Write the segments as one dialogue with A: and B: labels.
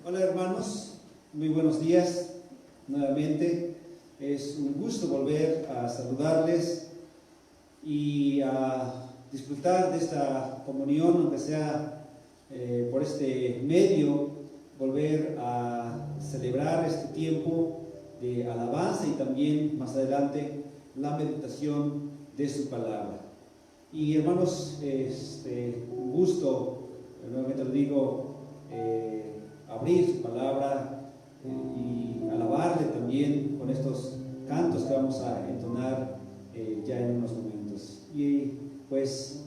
A: Hola hermanos, muy buenos días nuevamente. Es un gusto volver a saludarles y a disfrutar de esta comunión, aunque sea por este medio, volver a celebrar este tiempo de alabanza y también más adelante la meditación de su palabra. Y hermanos, un gusto, nuevamente lo digo, abrir su palabra y alabarle también con estos cantos que vamos a entonar ya en unos momentos. Y pues,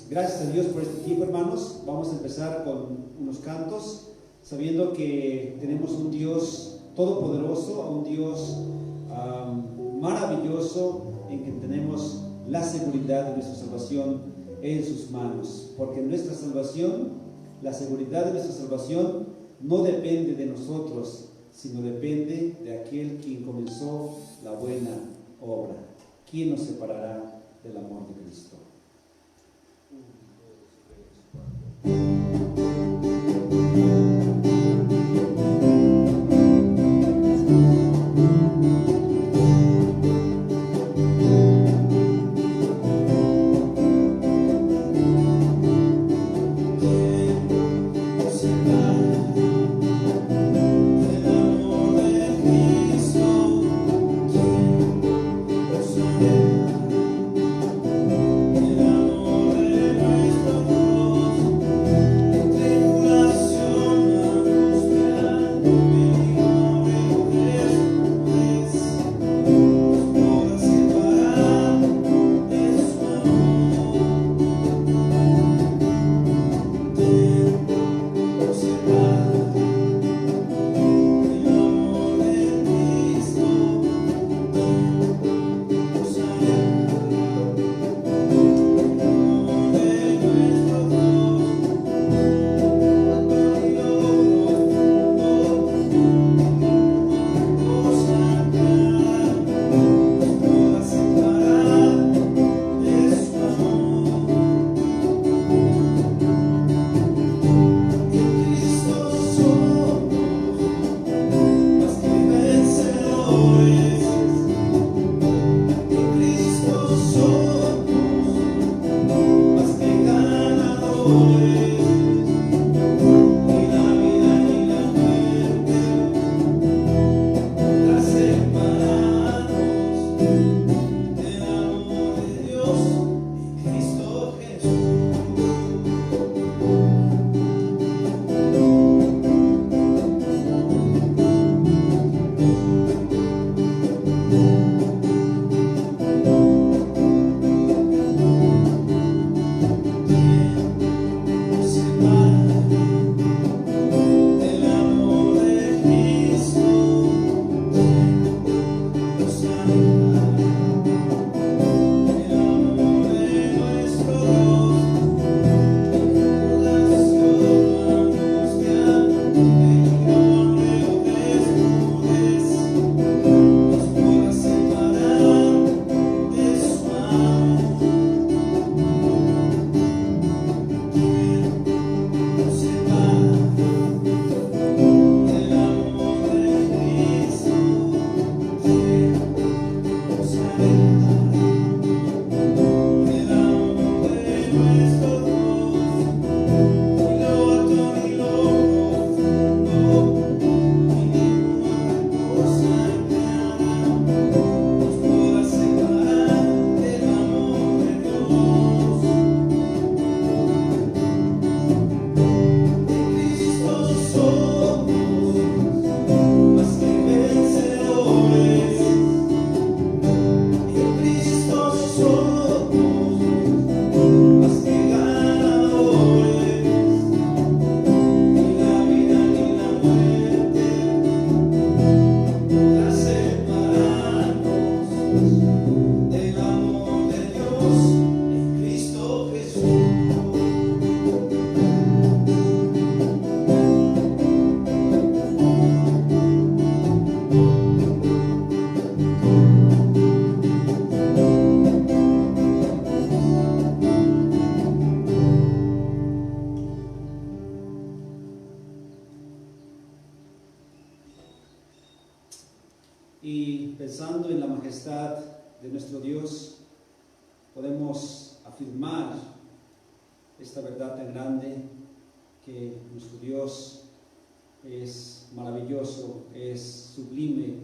A: gracias a Dios por este tiempo, hermanos. Vamos a empezar con unos cantos, sabiendo que tenemos un Dios todopoderoso, un Dios maravilloso, en que tenemos la seguridad de nuestra salvación en sus manos, porque nuestra salvación, la seguridad de nuestra salvación, no depende de nosotros, sino depende de aquel quien comenzó la buena obra. ¿Quién nos separará del amor de Cristo? Y pensando en la majestad de nuestro Dios, podemos afirmar esta verdad tan grande, que nuestro Dios es maravilloso, es sublime,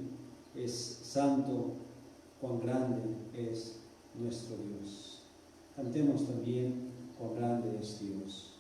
A: es santo. Cuán grande es nuestro Dios. Cantemos también cuán grande es Dios.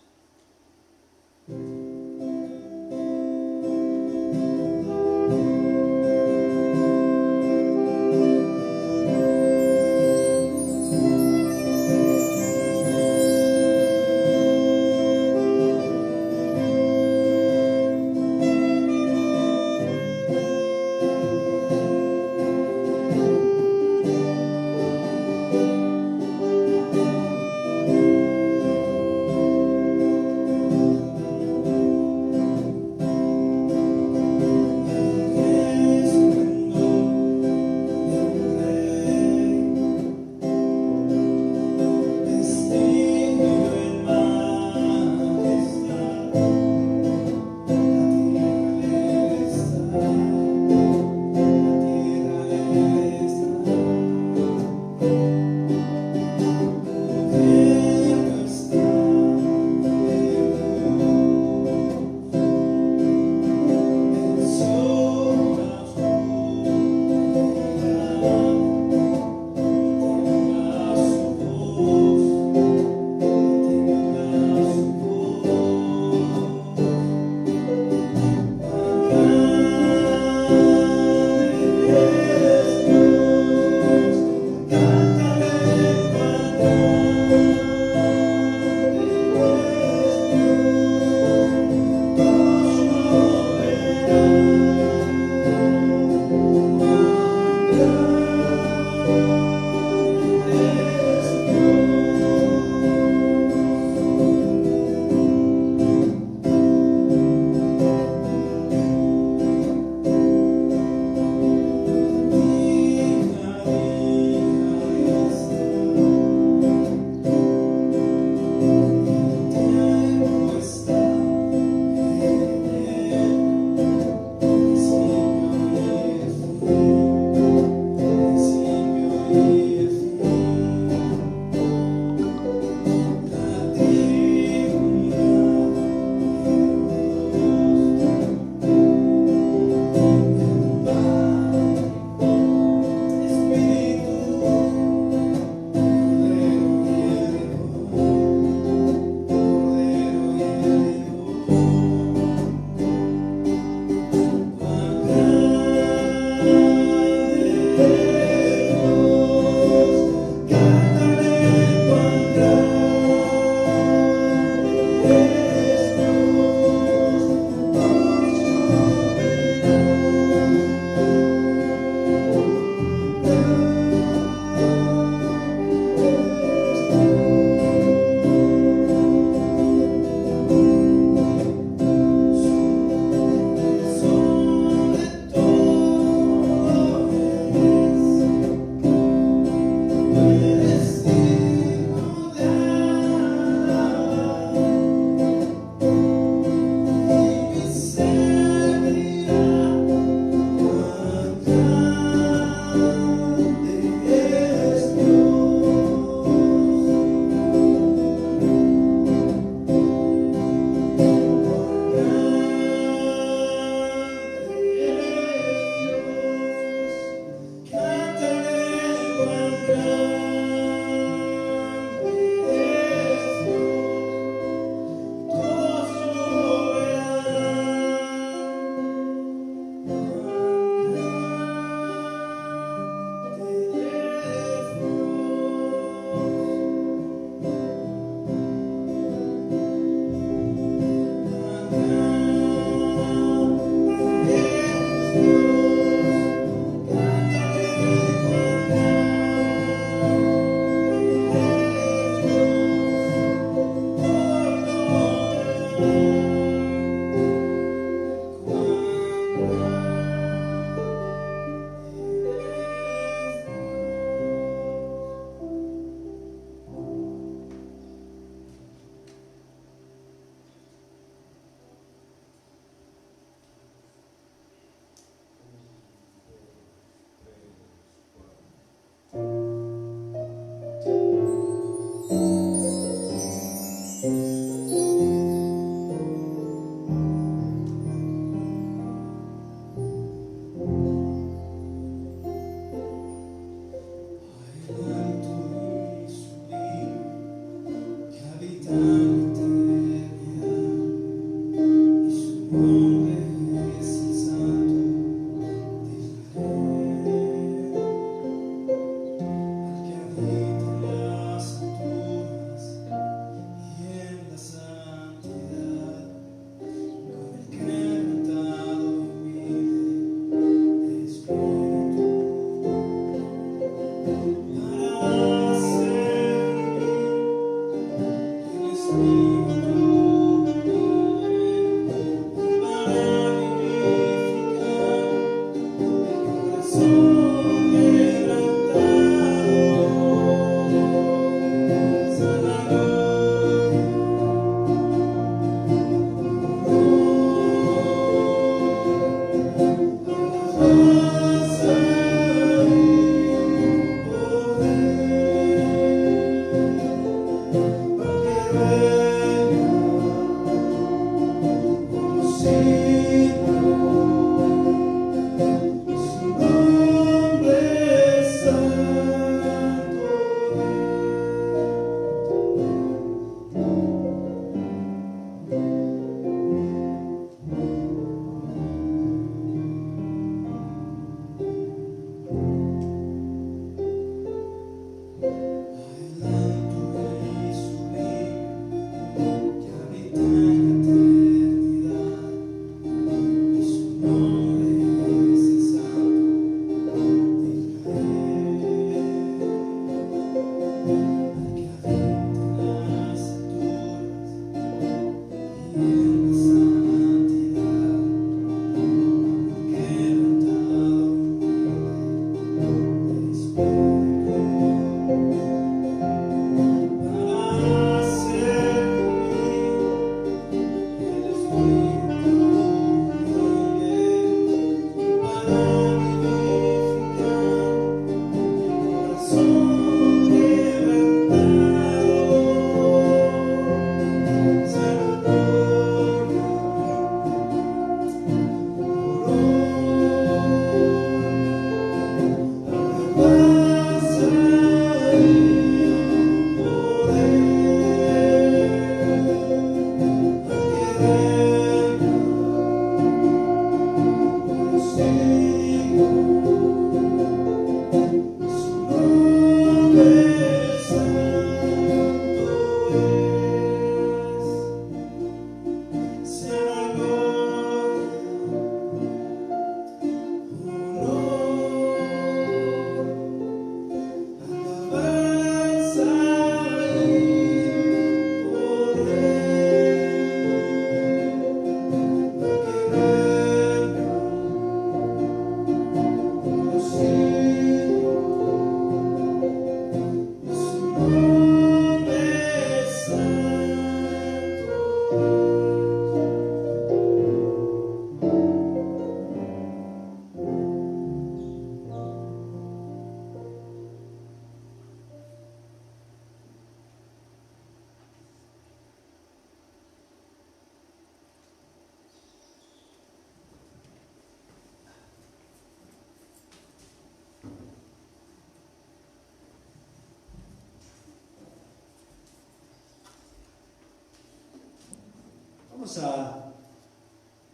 A: Vamos a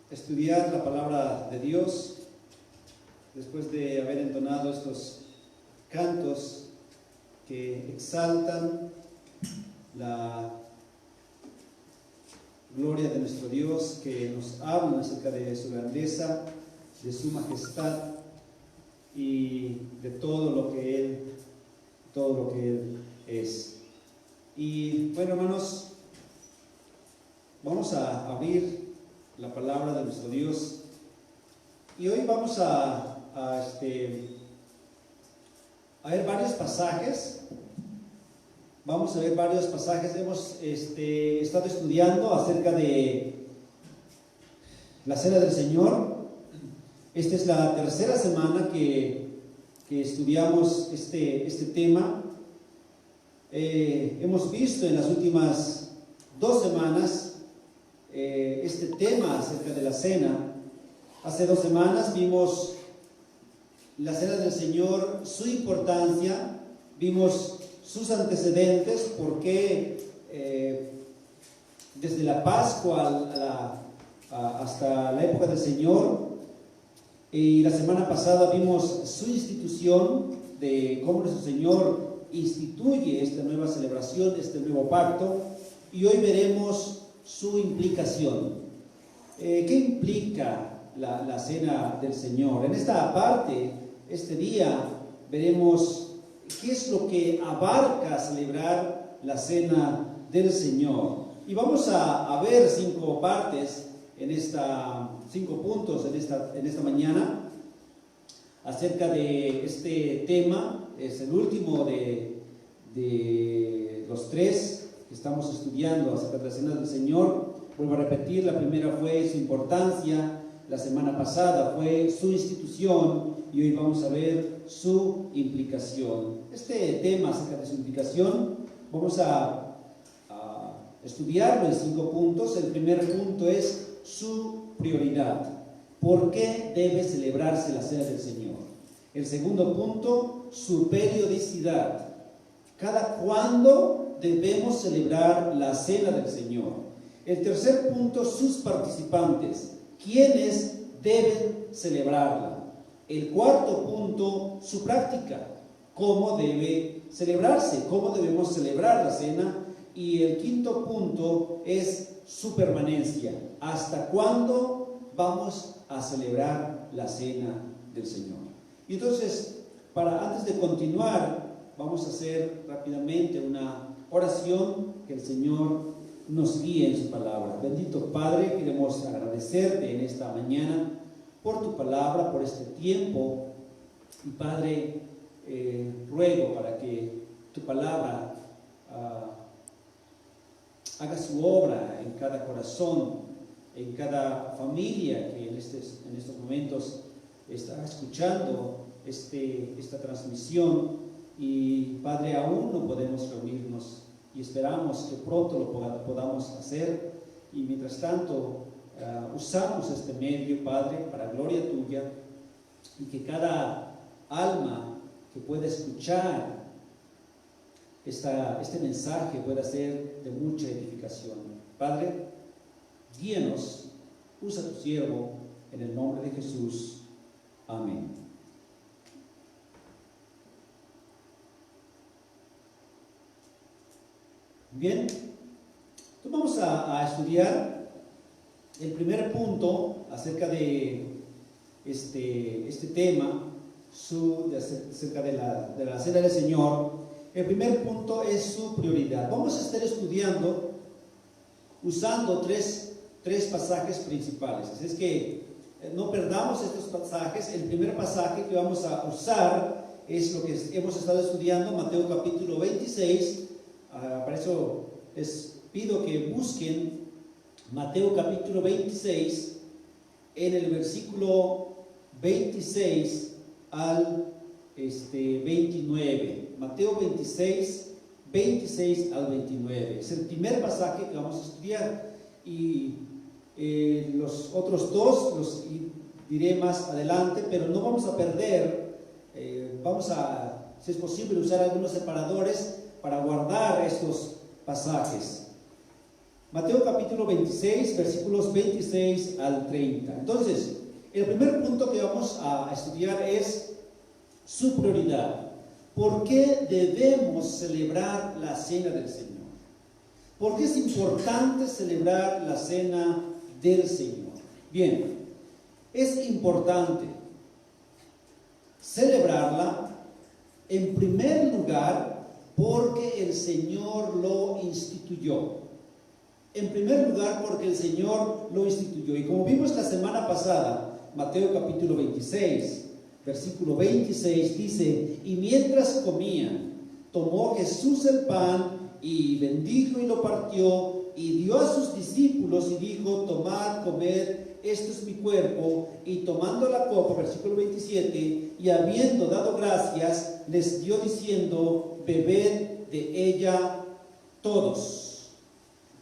A: estudiar la palabra de Dios después de haber entonado estos cantos que exaltan la gloria de nuestro Dios, que nos hablan acerca de su grandeza, de su majestad y de todo lo que Él es. Y bueno, hermanos, vamos a abrir la palabra de nuestro Dios y hoy vamos a ver varios pasajes. Vamos a ver varios pasajes. Hemos estado estudiando acerca de la Cena del Señor. Esta es la tercera semana que estudiamos este tema. Hemos visto en las últimas 2 semanas este tema acerca de la cena. Hace 2 semanas vimos la Cena del Señor, su importancia, vimos sus antecedentes, por qué desde la Pascua hasta la época del Señor. Y la semana pasada vimos su institución, de cómo nuestro Señor instituye esta nueva celebración, este nuevo pacto, y hoy veremos su implicación. ¿Qué implica la cena del Señor? En esta parte, este día, veremos qué es lo que abarca celebrar la cena del Señor. Y vamos a ver 5 partes, 5 puntos en esta mañana acerca de este tema. Es el último de los 3 que estamos estudiando acerca de la cena del Señor. Vuelvo a repetir, la primera fue su importancia, la semana pasada fue su institución y hoy vamos a ver su implicación. Este tema acerca de su implicación vamos a estudiarlo en 5 puntos. El primer punto es su prioridad. ¿Por qué debe celebrarse la cena del Señor? El segundo punto, su periodicidad. ¿Cada cuándo debemos celebrar la cena del Señor? El tercer punto, sus participantes. ¿Quiénes deben celebrarla? El cuarto punto, su práctica. ¿Cómo debe celebrarse? ¿Cómo debemos celebrar la cena? Y el quinto punto es su permanencia. ¿Hasta cuándo vamos a celebrar la cena del Señor? Y entonces, antes de continuar, vamos a hacer rápidamente una oración que el Señor nos guíe en su palabra. Bendito Padre, queremos agradecerte en esta mañana por tu palabra, por este tiempo. Y Padre, ruego para que tu palabra haga su obra en cada corazón, en cada familia que en estos momentos está escuchando esta transmisión. Y Padre, aún no podemos reunirnos y esperamos que pronto lo podamos hacer. Y mientras tanto, usamos este medio, Padre, para gloria tuya, y que cada alma que pueda escuchar este mensaje pueda ser de mucha edificación. Padre, guíanos, usa tu siervo en el nombre de Jesús. Amén. Bien, entonces vamos a estudiar el primer punto acerca de este tema, acerca de la cena del Señor. El primer punto es su prioridad. Vamos a estar estudiando usando tres pasajes principales. Así es que no perdamos estos pasajes. El primer pasaje que vamos a usar es lo que hemos estado estudiando, Mateo capítulo 26. Para eso les pido que busquen Mateo capítulo 26 en el versículo 26 al 29. Mateo 26, 26 al 29. Es el primer pasaje que vamos a estudiar. Y los otros 2 los diré más adelante, pero no vamos a perder. Vamos a, si es posible, usar algunos separadores para guardar estos pasajes. Mateo capítulo 26, versículos 26 al 30. Entonces, el primer punto que vamos a estudiar es su prioridad. ¿Por qué debemos celebrar la cena del Señor? ¿Por qué es importante celebrar la cena del Señor? Bien, es importante celebrarla en primer lugar porque el Señor lo instituyó. En primer lugar porque el Señor lo instituyó. Y como vimos la semana pasada, Mateo capítulo 26, versículo 26 dice: y mientras comían, tomó Jesús el pan y bendijo y lo partió y dio a sus discípulos y dijo: tomad, comed, esto es mi cuerpo. Y tomando la copa, versículo 27, y habiendo dado gracias, les dio diciendo: bebed de ella todos,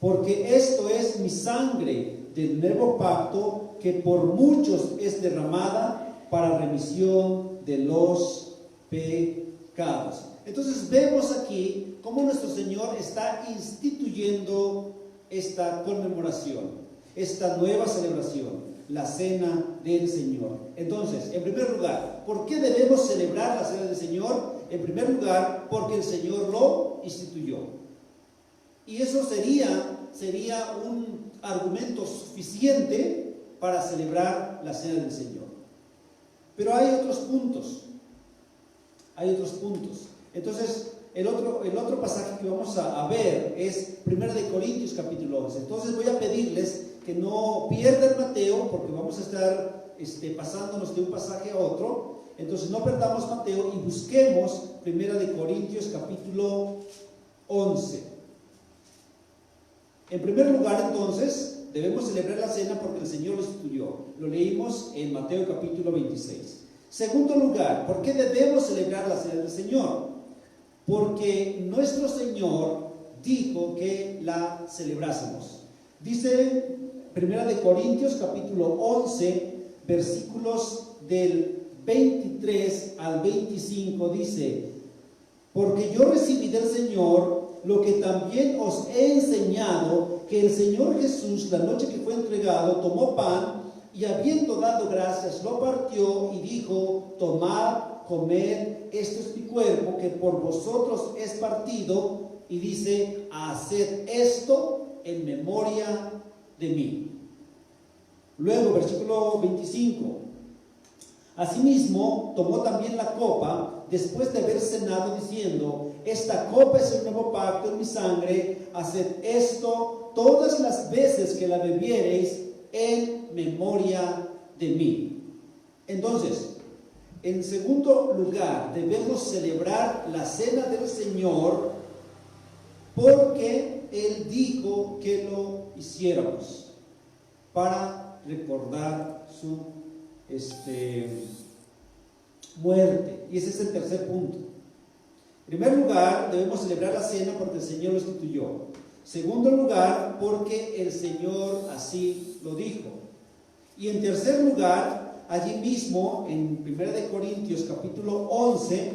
A: porque esto es mi sangre del nuevo pacto, que por muchos es derramada para remisión de los pecados. Entonces vemos aquí cómo nuestro Señor está instituyendo esta conmemoración. esta nueva celebración, la Cena del Señor. Entonces, en primer lugar, ¿por qué debemos celebrar la Cena del Señor? En primer lugar, porque el Señor lo instituyó. Y eso sería un argumento suficiente para celebrar la Cena del Señor. Pero hay otros puntos. Entonces, el otro pasaje que vamos a ver es 1 Corintios capítulo 11. Entonces voy a pedirles que no pierdan Mateo, porque vamos a estar pasándonos de un pasaje a otro. Entonces no perdamos Mateo y busquemos 1 Corintios capítulo 11. En primer lugar, entonces, debemos celebrar la cena porque el Señor lo instituyó. Lo leímos en Mateo capítulo 26. Segundo lugar, ¿por qué debemos celebrar la cena del Señor? Porque nuestro Señor dijo que la celebrásemos. Dice 1 Corintios capítulo 11, versículos del 23 al 25, dice: porque yo recibí del Señor lo que también os he enseñado, que el Señor Jesús, la noche que fue entregado, tomó pan y habiendo dado gracias, lo partió y dijo: tomad, comed, este es mi cuerpo que por vosotros es partido. Y dice: haced esto en memoria de mí. Luego, versículo 25: asimismo, tomó también la copa después de haber cenado, diciendo: esta copa es el nuevo pacto en mi sangre, haced esto todas las veces que la bebiereis en memoria de mí. Entonces, en segundo lugar, debemos celebrar la cena del Señor porque Él dijo que lo hiciéramos para recordar su muerte. Y ese es el tercer punto. En primer lugar, debemos celebrar la cena porque el Señor lo instituyó. Segundo lugar, porque el Señor así lo dijo. Y en tercer lugar, allí mismo en 1 Corintios capítulo 11,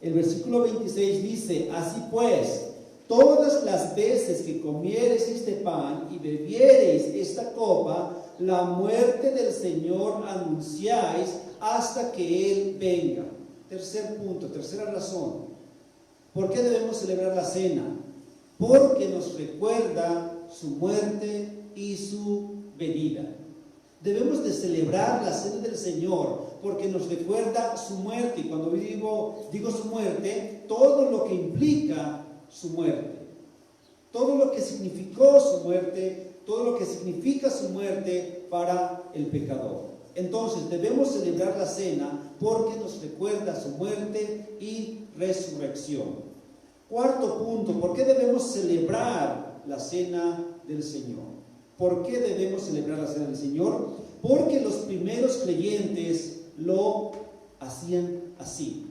A: el versículo 26 dice: así pues, todas las veces que comiereis este pan y bebiereis esta copa, la muerte del Señor anunciáis hasta que Él venga. Tercer punto, tercera razón. ¿Por qué debemos celebrar la cena? Porque nos recuerda su muerte y su venida. Debemos de celebrar la cena del Señor porque nos recuerda su muerte. Y cuando digo su muerte, todo lo que implica su muerte, todo lo que significó su muerte, todo lo que significa su muerte para el pecador. Entonces debemos celebrar la cena porque nos recuerda su muerte y resurrección. Cuarto punto, ¿por qué debemos celebrar la cena del Señor? ¿Por qué debemos celebrar la cena del Señor? Porque los primeros creyentes lo hacían así.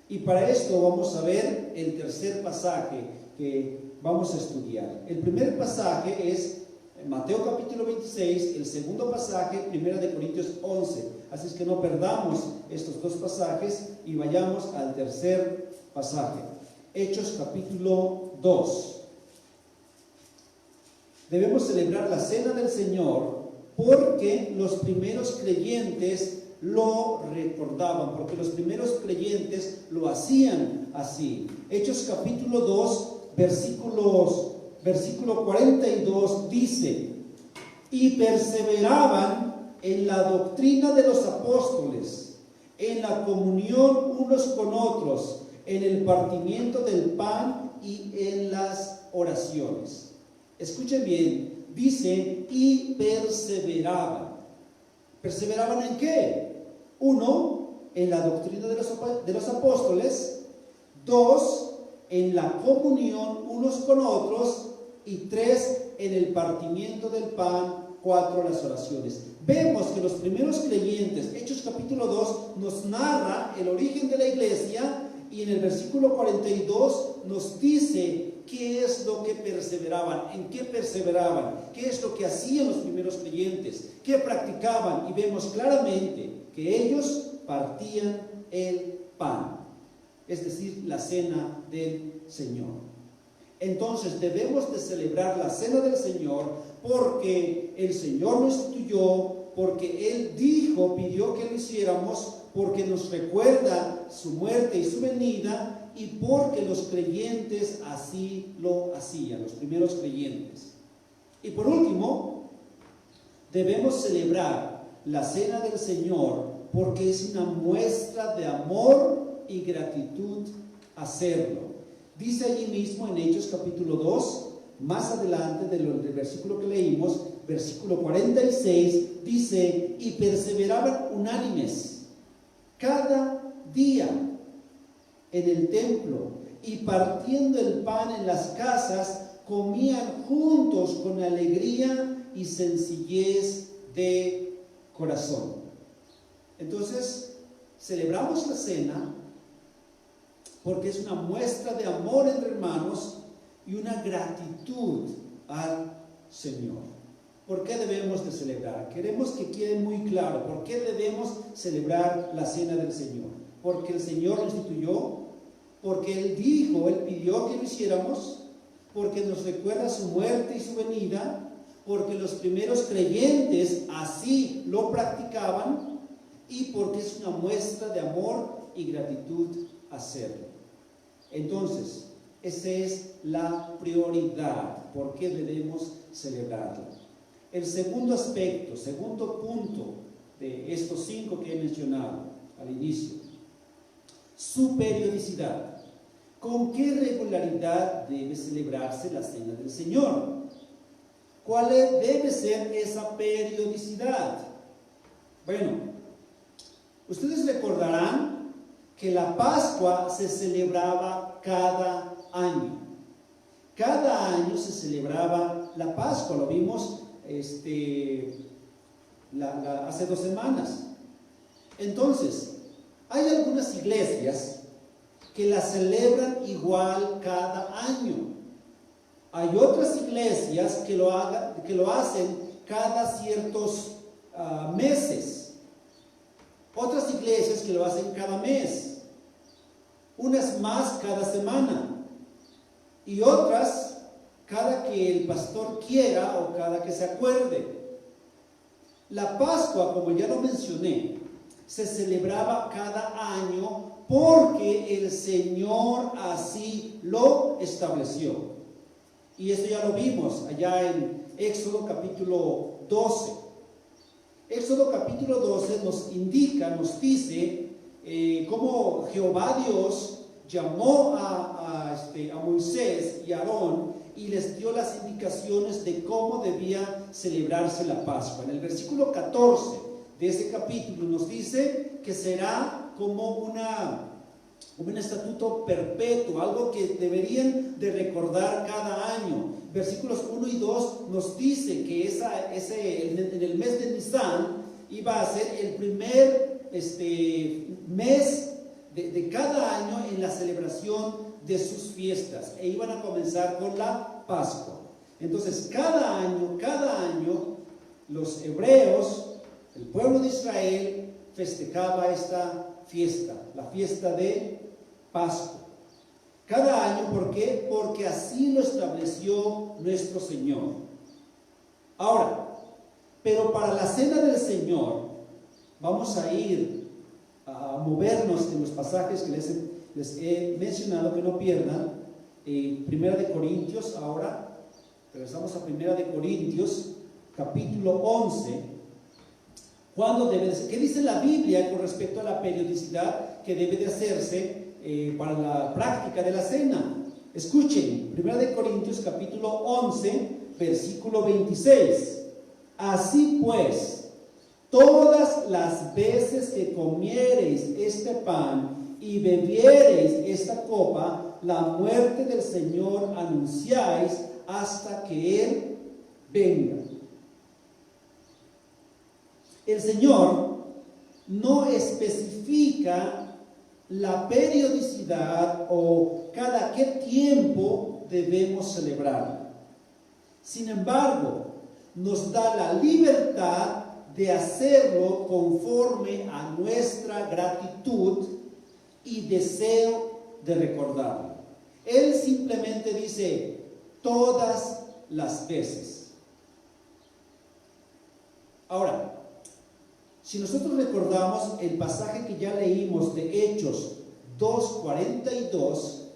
A: Y para esto vamos a ver el tercer pasaje que vamos a estudiar. El primer pasaje es Mateo capítulo 26, el segundo pasaje, 1 Corintios 11. Así es que no perdamos estos dos pasajes y vayamos al tercer pasaje. Hechos capítulo 2. Debemos celebrar la cena del Señor porque los primeros creyentes lo recordaban, porque los primeros creyentes lo hacían así. Hechos capítulo 2, versículo 42 dice: y perseveraban en la doctrina de los apóstoles, en la comunión unos con otros, en el partimiento del pan y en las oraciones. Escuchen bien, dice: y perseveraban. ¿Perseveraban en qué? 1, en la doctrina de los apóstoles. 2, en la comunión unos con otros. Y 3, en el partimiento del pan. 4, las oraciones. Vemos que los primeros creyentes, Hechos capítulo 2, nos narra el origen de la iglesia. Y en el versículo 42 nos dice qué es lo que perseveraban, en qué perseveraban, qué es lo que hacían los primeros creyentes, qué practicaban. Y vemos claramente que ellos partían el pan, es decir, la cena del Señor. Entonces debemos de celebrar la cena del Señor porque el Señor nos instituyó, porque Él dijo, pidió que lo hiciéramos, porque nos recuerda su muerte y su venida, y porque los creyentes así lo hacían, los primeros creyentes. Y por último, debemos celebrar la cena del Señor porque es una muestra de amor y gratitud hacerlo. Dice allí mismo en Hechos capítulo 2, más adelante del versículo que leímos, versículo 46, dice: y perseveraban unánimes cada día en el templo, y partiendo el pan en las casas, comían juntos con alegría y sencillez de corazón. Entonces, celebramos la cena porque es una muestra de amor entre hermanos y una gratitud al Señor. ¿Por qué debemos de celebrar? Queremos que quede muy claro. ¿Por qué debemos celebrar la cena del Señor? Porque el Señor lo instituyó, porque Él dijo, Él pidió que lo hiciéramos, porque nos recuerda su muerte y su venida, porque los primeros creyentes así lo practicaban, y porque es una muestra de amor y gratitud hacerlo. Entonces, esa es la prioridad. ¿Por qué debemos celebrarlo? El segundo aspecto, segundo punto de estos 5 que he mencionado al inicio: su periodicidad. ¿Con qué regularidad debe celebrarse la cena del Señor? ¿Cuál debe ser esa periodicidad? Bueno, ustedes recordarán que la Pascua se celebraba cada año. Cada año se celebraba la Pascua, lo vimos hace 2 semanas. Entonces, hay algunas iglesias que la celebran igual cada año. Hay otras iglesias que lo hacen cada ciertos meses. Otras iglesias que lo hacen cada mes. Unas más cada semana. Y otras cada que el pastor quiera o cada que se acuerde. La Pascua, como ya lo mencioné, se celebraba cada año porque el Señor así lo estableció. Y esto ya lo vimos allá en Éxodo capítulo 12. Éxodo capítulo 12 nos indica, nos dice cómo Jehová Dios llamó a Moisés y a Aarón y les dio las indicaciones de cómo debía celebrarse la Pascua. En el versículo 14 de ese capítulo nos dice que será como un estatuto perpetuo, algo que deberían de recordar cada año. Versículos 1 y 2 nos dice que en el mes de Nisan iba a ser el primer mes de cada año en la celebración de sus fiestas, e iban a comenzar con la Pascua. Entonces cada año los hebreos, el pueblo de Israel, festejaba esta fiesta, la fiesta de Pascua. Cada año, ¿por qué? Porque así lo estableció nuestro Señor. Ahora, pero para la cena del Señor, vamos a ir a movernos en los pasajes que les he mencionado, que no pierdan. Primera de Corintios, ahora, regresamos a Primera de Corintios, capítulo 11. ¿Cuándo debe de ser? ¿Qué dice la Biblia con respecto a la periodicidad que debe de hacerse para la práctica de la cena? Escuchen, 1 Corintios capítulo 11, versículo 26. Así pues, todas las veces que comiereis este pan y bebiereis esta copa, la muerte del Señor anunciáis hasta que Él venga. El Señor no especifica la periodicidad o cada qué tiempo debemos celebrar. Sin embargo, nos da la libertad de hacerlo conforme a nuestra gratitud y deseo de recordarlo. Él simplemente dice todas las veces. Ahora, si nosotros recordamos el pasaje que ya leímos de Hechos 2:42,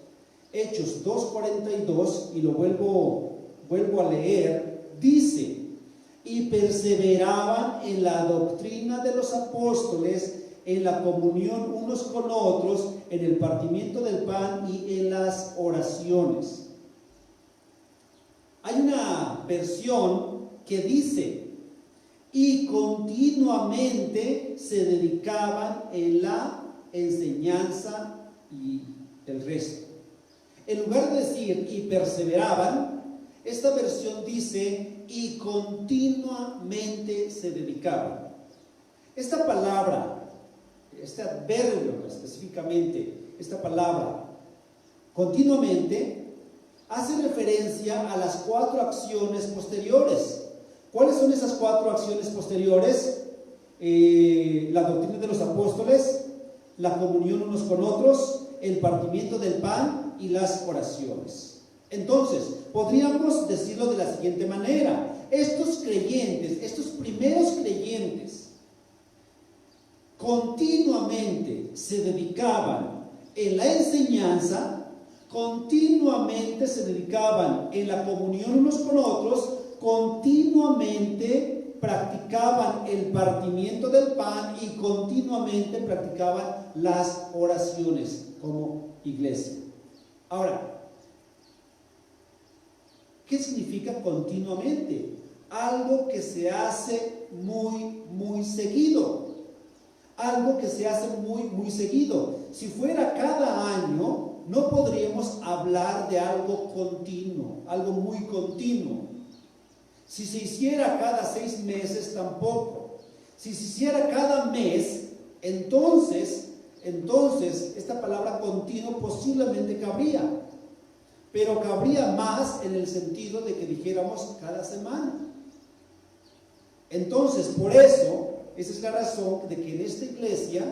A: Hechos 2:42, y lo vuelvo a leer, dice: y perseveraban en la doctrina de los apóstoles, en la comunión unos con otros, en el partimiento del pan y en las oraciones. Hay una versión que dice: y continuamente se dedicaban en la enseñanza y el resto. En lugar de decir y perseveraban, esta versión dice y continuamente se dedicaban. Esta palabra, este adverbio específicamente, esta palabra continuamente hace referencia a las 4 acciones posteriores. ¿Cuáles son esas 4 acciones posteriores? La doctrina de los apóstoles, la comunión unos con otros, el partimiento del pan y las oraciones. Entonces, podríamos decirlo de la siguiente manera: estos creyentes, estos primeros creyentes, continuamente se dedicaban en la enseñanza, continuamente se dedicaban en la comunión unos con otros, continuamente practicaban el partimiento del pan y continuamente practicaban las oraciones como iglesia. Ahora, ¿qué significa continuamente? Algo que se hace muy seguido. Algo que se hace muy seguido. Si fuera cada año, no podríamos hablar de algo continuo, algo muy continuo. Si se hiciera cada 6 meses, tampoco. Si se hiciera cada mes, entonces esta palabra continuo posiblemente cabría, pero cabría más en el sentido de que dijéramos cada semana. Entonces, por eso, esa es la razón de que en esta iglesia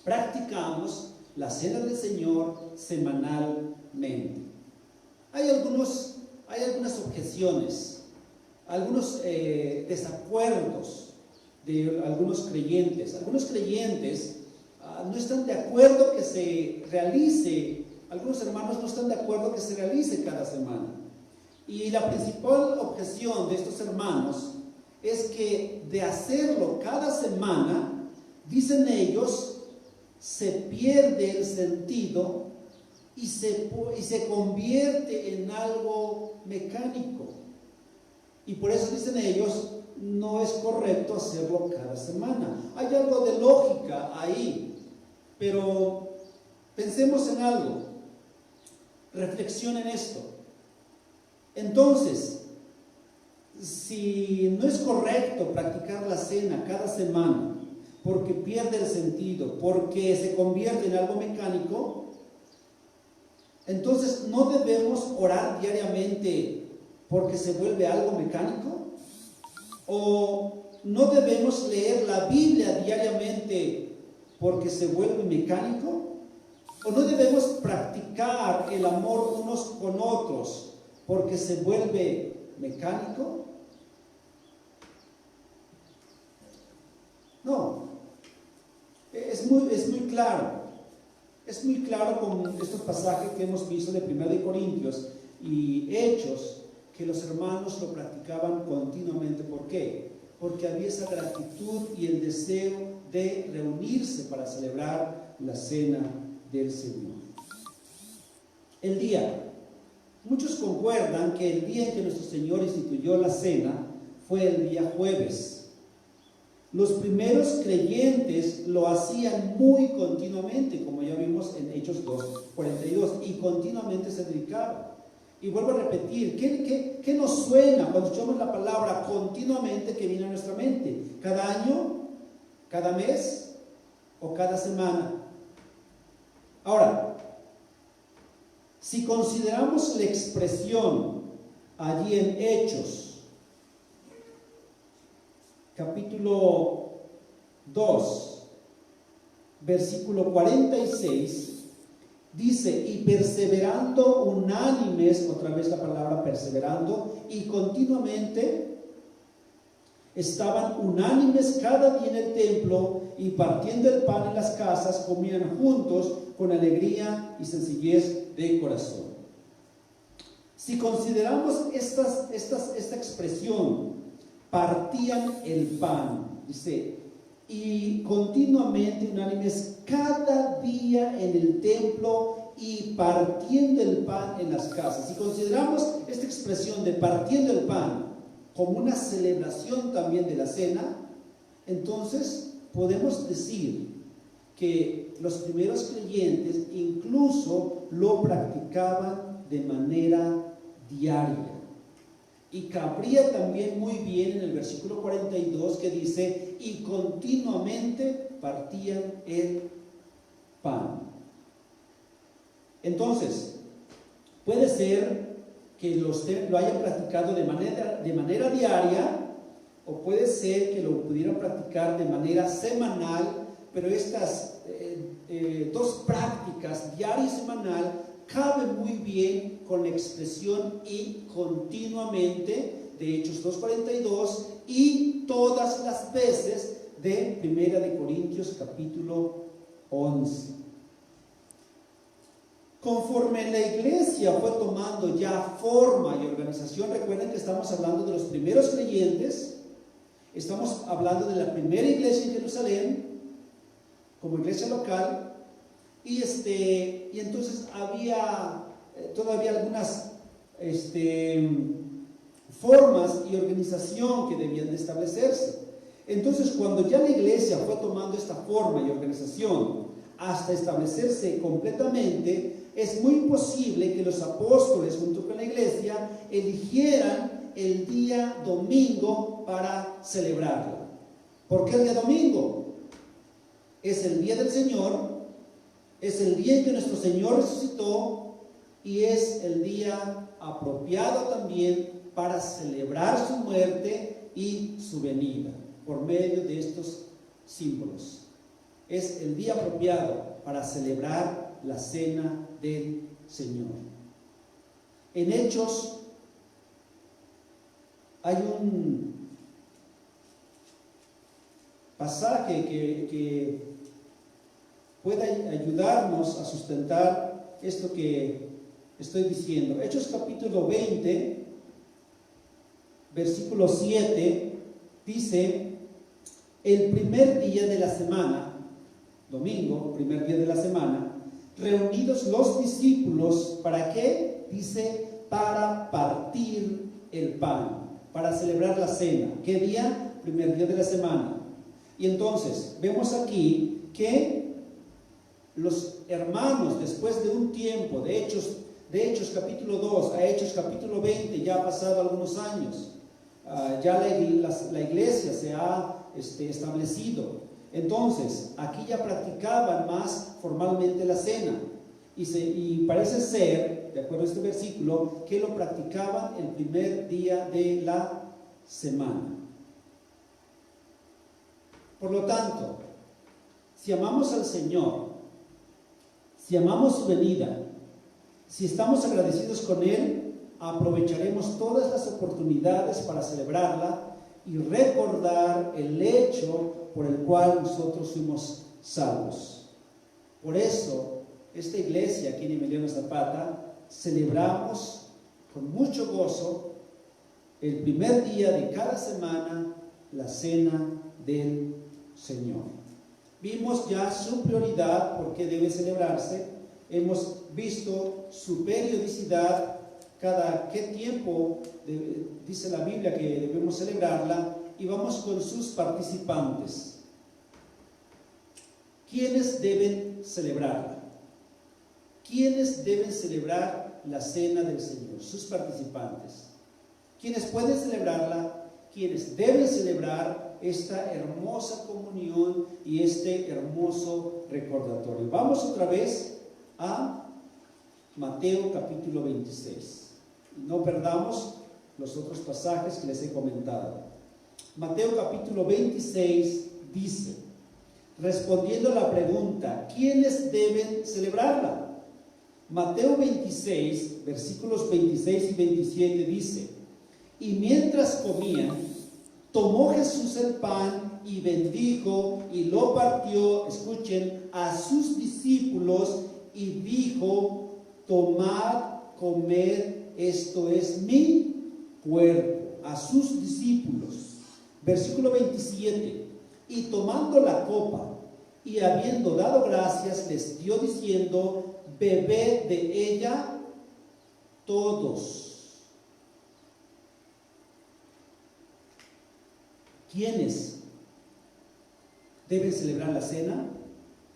A: practicamos la cena del Señor semanalmente. Hay algunas objeciones, algunos desacuerdos de algunos creyentes. Algunos creyentes no están de acuerdo que se realice, algunos hermanos no están de acuerdo que se realice cada semana. Y la principal objeción de estos hermanos es que de hacerlo cada semana, dicen ellos, se pierde el sentido y se convierte en algo mecánico. Y por eso dicen ellos, no es correcto hacerlo cada semana. Hay algo de lógica ahí, pero pensemos en algo, reflexionen esto. Entonces, si no es correcto practicar la cena cada semana porque pierde el sentido, porque se convierte en algo mecánico, entonces no debemos orar diariamente porque se vuelve algo mecánico, o no debemos leer la Biblia diariamente porque se vuelve mecánico, o no debemos practicar el amor unos con otros porque se vuelve mecánico. No, es muy claro. Es muy claro con estos pasajes que hemos visto de 1 Corintios y Hechos, que los hermanos lo practicaban continuamente. ¿Por qué? Porque había esa gratitud y el deseo de reunirse para celebrar la cena del Señor. El día. Muchos concuerdan que el día en que nuestro Señor instituyó la cena fue el día jueves. Los primeros creyentes lo hacían muy continuamente, como ya vimos en Hechos 2:42, y continuamente se dedicaban. Y vuelvo a repetir, ¿qué nos suena cuando escuchamos la palabra continuamente que viene a nuestra mente? ¿Cada año? ¿Cada mes? ¿O cada semana? Ahora, si consideramos la expresión allí en Hechos, capítulo 2, versículo 46, Dice, y perseverando unánimes, otra vez la palabra perseverando, y continuamente estaban unánimes cada día en el templo, y partiendo el pan en las casas, comían juntos con alegría y sencillez de corazón. Si consideramos esta expresión, partían el pan, dice, y continuamente unánimes cada día en el templo y partiendo el pan en las casas. Si consideramos esta expresión de partiendo el pan como una celebración también de la cena, entonces podemos decir que los primeros creyentes incluso lo practicaban de manera diaria. Y cabría también muy bien en el versículo 42 que dice, y continuamente partían el pan. Entonces, puede ser que lo hayan practicado de manera diaria, o puede ser que lo pudieran practicar de manera semanal, pero estas dos prácticas, diaria y semanal, caben muy bien con la expresión y continuamente de Hechos 2:42 y todas las veces de Primera de Corintios capítulo 11. Conforme la iglesia fue tomando ya forma y organización, recuerden que estamos hablando de los primeros creyentes, estamos hablando de la primera iglesia en Jerusalén como iglesia local, y entonces había todavía algunas formas y organización que debían de establecerse. Entonces, cuando ya la iglesia fue tomando esta forma y organización hasta establecerse completamente, es muy posible que los apóstoles junto con la iglesia eligieran el día domingo para celebrarla. ¿Por qué el día domingo? Es el día del Señor, es el día en que nuestro Señor resucitó y es el día apropiado también para celebrar su muerte y su venida por medio de estos símbolos. Es el día apropiado para celebrar la cena del Señor. En Hechos hay un pasaje que puede ayudarnos a sustentar esto que estoy diciendo. Hechos capítulo 20, versículo 7, dice, el primer día de la semana, domingo, primer día de la semana, reunidos los discípulos, ¿para qué? Dice, para partir el pan, para celebrar la cena. ¿Qué día? Primer día de la semana. Y entonces, vemos aquí que los hermanos, después de un tiempo, de Hechos capítulo 2 a Hechos capítulo 20, ya ha pasado algunos años, ya la iglesia se ha establecido. Entonces, aquí ya practicaban más formalmente la cena. Y parece ser, de acuerdo a este versículo, que lo practicaban el primer día de la semana. Por lo tanto, si amamos al Señor, si amamos su venida, si estamos agradecidos con Él, aprovecharemos todas las oportunidades para celebrarla y recordar el hecho por el cual nosotros fuimos salvos. Por eso, esta iglesia aquí en Emiliano Zapata, celebramos con mucho gozo el primer día de cada semana la cena del Señor. Vimos ya su prioridad, por qué debe celebrarse. Hemos visto su periodicidad, cada qué tiempo dice la Biblia que debemos celebrarla, y vamos con sus participantes. ¿Quiénes deben celebrarla? ¿Quiénes deben celebrar la cena del Señor? Sus participantes. ¿Quiénes pueden celebrarla? ¿Quiénes deben celebrar esta hermosa comunión y este hermoso recordatorio? Vamos otra vez a Mateo capítulo 26. No perdamos los otros pasajes que les he comentado. Mateo capítulo 26 dice, respondiendo a la pregunta, ¿quiénes deben celebrarla? Mateo 26, versículos 26 y 27 dice: y mientras comían, tomó Jesús el pan y bendijo y lo partió, escuchen, a sus discípulos y dijo: tomad, comed, esto es mi cuerpo. A sus discípulos. Versículo 27: y tomando la copa y habiendo dado gracias, les dio diciendo: bebed de ella todos. ¿Quiénes deben celebrar la cena?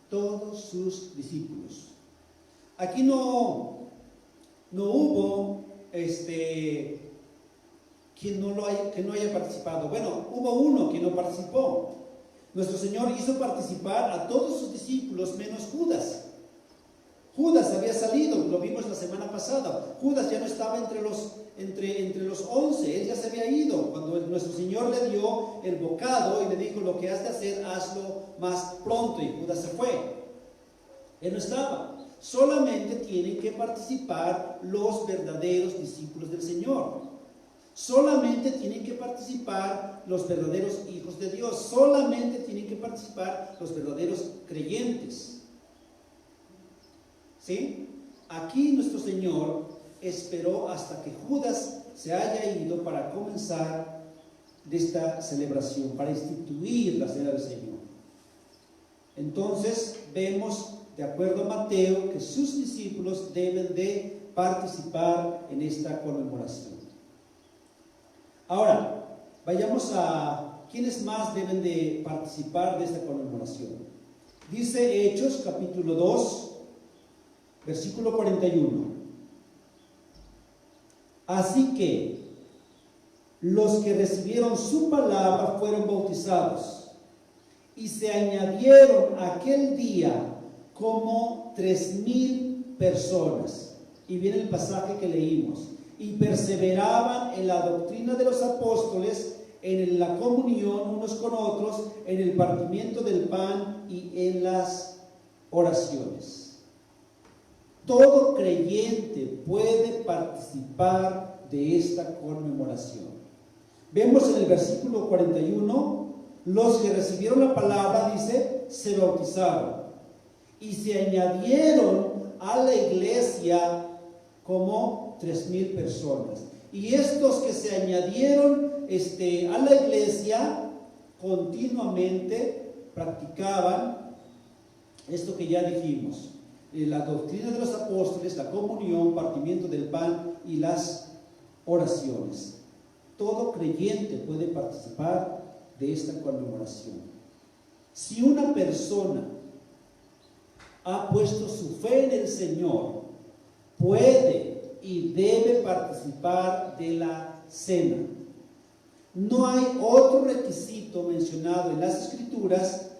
A: Todos sus discípulos. Aquí no hubo quien que no haya participado. Bueno, hubo uno que no participó. Nuestro Señor hizo participar a todos sus discípulos menos Judas. Judas había salido, lo vimos la semana pasada. Judas ya no estaba entre los 11, él ya se había ido. Cuando nuestro Señor le dio el bocado y le dijo: lo que has de hacer, hazlo más pronto. Y Judas se fue. Él no estaba. Solamente tienen que participar los verdaderos discípulos del Señor. Solamente tienen que participar los verdaderos hijos de Dios. Solamente tienen que participar los verdaderos creyentes. ¿Sí? Aquí nuestro Señor esperó hasta que Judas se haya ido para comenzar esta celebración, para instituir la cena del Señor. Entonces vemos, de acuerdo a Mateo, que sus discípulos deben de participar en esta conmemoración. Ahora, vayamos a quiénes más deben de participar de esta conmemoración. Dice Hechos capítulo 2, versículo 41. Así que los que recibieron su palabra fueron bautizados, y se añadieron aquel día como 3,000 personas. Y viene el pasaje que leímos: y perseveraban en la doctrina de los apóstoles, en la comunión unos con otros, en el partimiento del pan y en las oraciones. Todo creyente puede participar de esta conmemoración. Vemos en el versículo 41, los que recibieron la palabra, dice, se bautizaron y se añadieron a la iglesia como 3,000 personas. Y estos que se añadieron a la iglesia continuamente practicaban esto que ya dijimos: la doctrina de los apóstoles, la comunión, partimiento del pan y las oraciones. Todo creyente puede participar de esta conmemoración. Si una persona ha puesto su fe en el Señor, puede y debe participar de la cena. No hay otro requisito mencionado en las Escrituras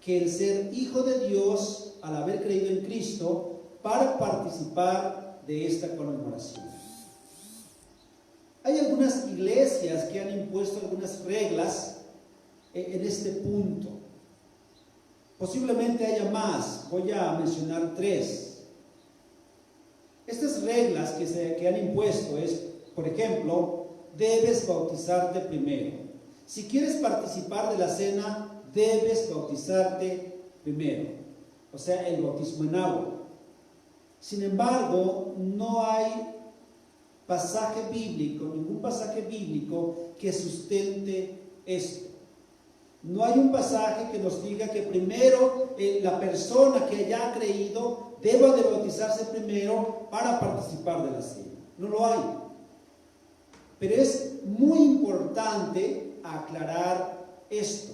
A: que el ser hijo de Dios al haber creído en Cristo para participar de esta conmemoración. Hay algunas iglesias que han impuesto algunas reglas en este punto. Posiblemente haya más, voy a mencionar 3. Estas reglas que han impuesto es, por ejemplo, debes bautizarte primero. Si quieres participar de la cena, debes bautizarte primero, o sea, el bautismo en agua. Sin embargo, no hay pasaje bíblico, ningún pasaje bíblico que sustente esto. No hay un pasaje que nos diga que primero la persona que haya creído deba de bautizarse primero para participar de la cena. No lo hay. Pero es muy importante aclarar esto.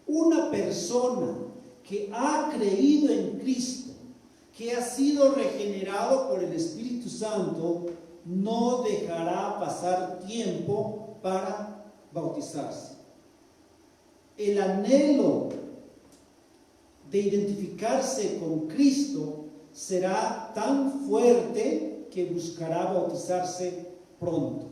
A: Una persona que ha creído en Cristo, que ha sido regenerado por el Espíritu Santo, no dejará pasar tiempo para bautizarse. El anhelo de identificarse con Cristo será tan fuerte que buscará bautizarse pronto.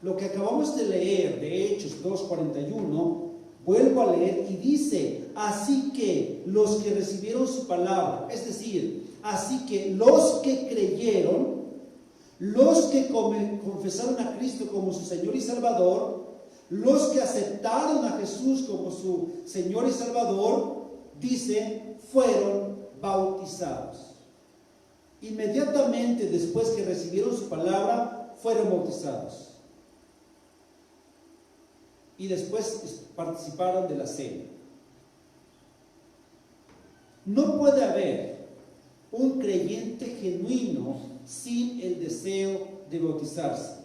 A: Lo que acabamos de leer de Hechos 2:41, vuelvo a leer y dice: así que los que recibieron su palabra, es decir, Así que los que creyeron, los que confesaron a Cristo como su Señor y Salvador, los que aceptaron a Jesús como su Señor y Salvador, dice, fueron bautizados. Inmediatamente después que recibieron su palabra, fueron bautizados. Y después participaron de la cena. No puede haber un creyente genuino sin el deseo de bautizarse.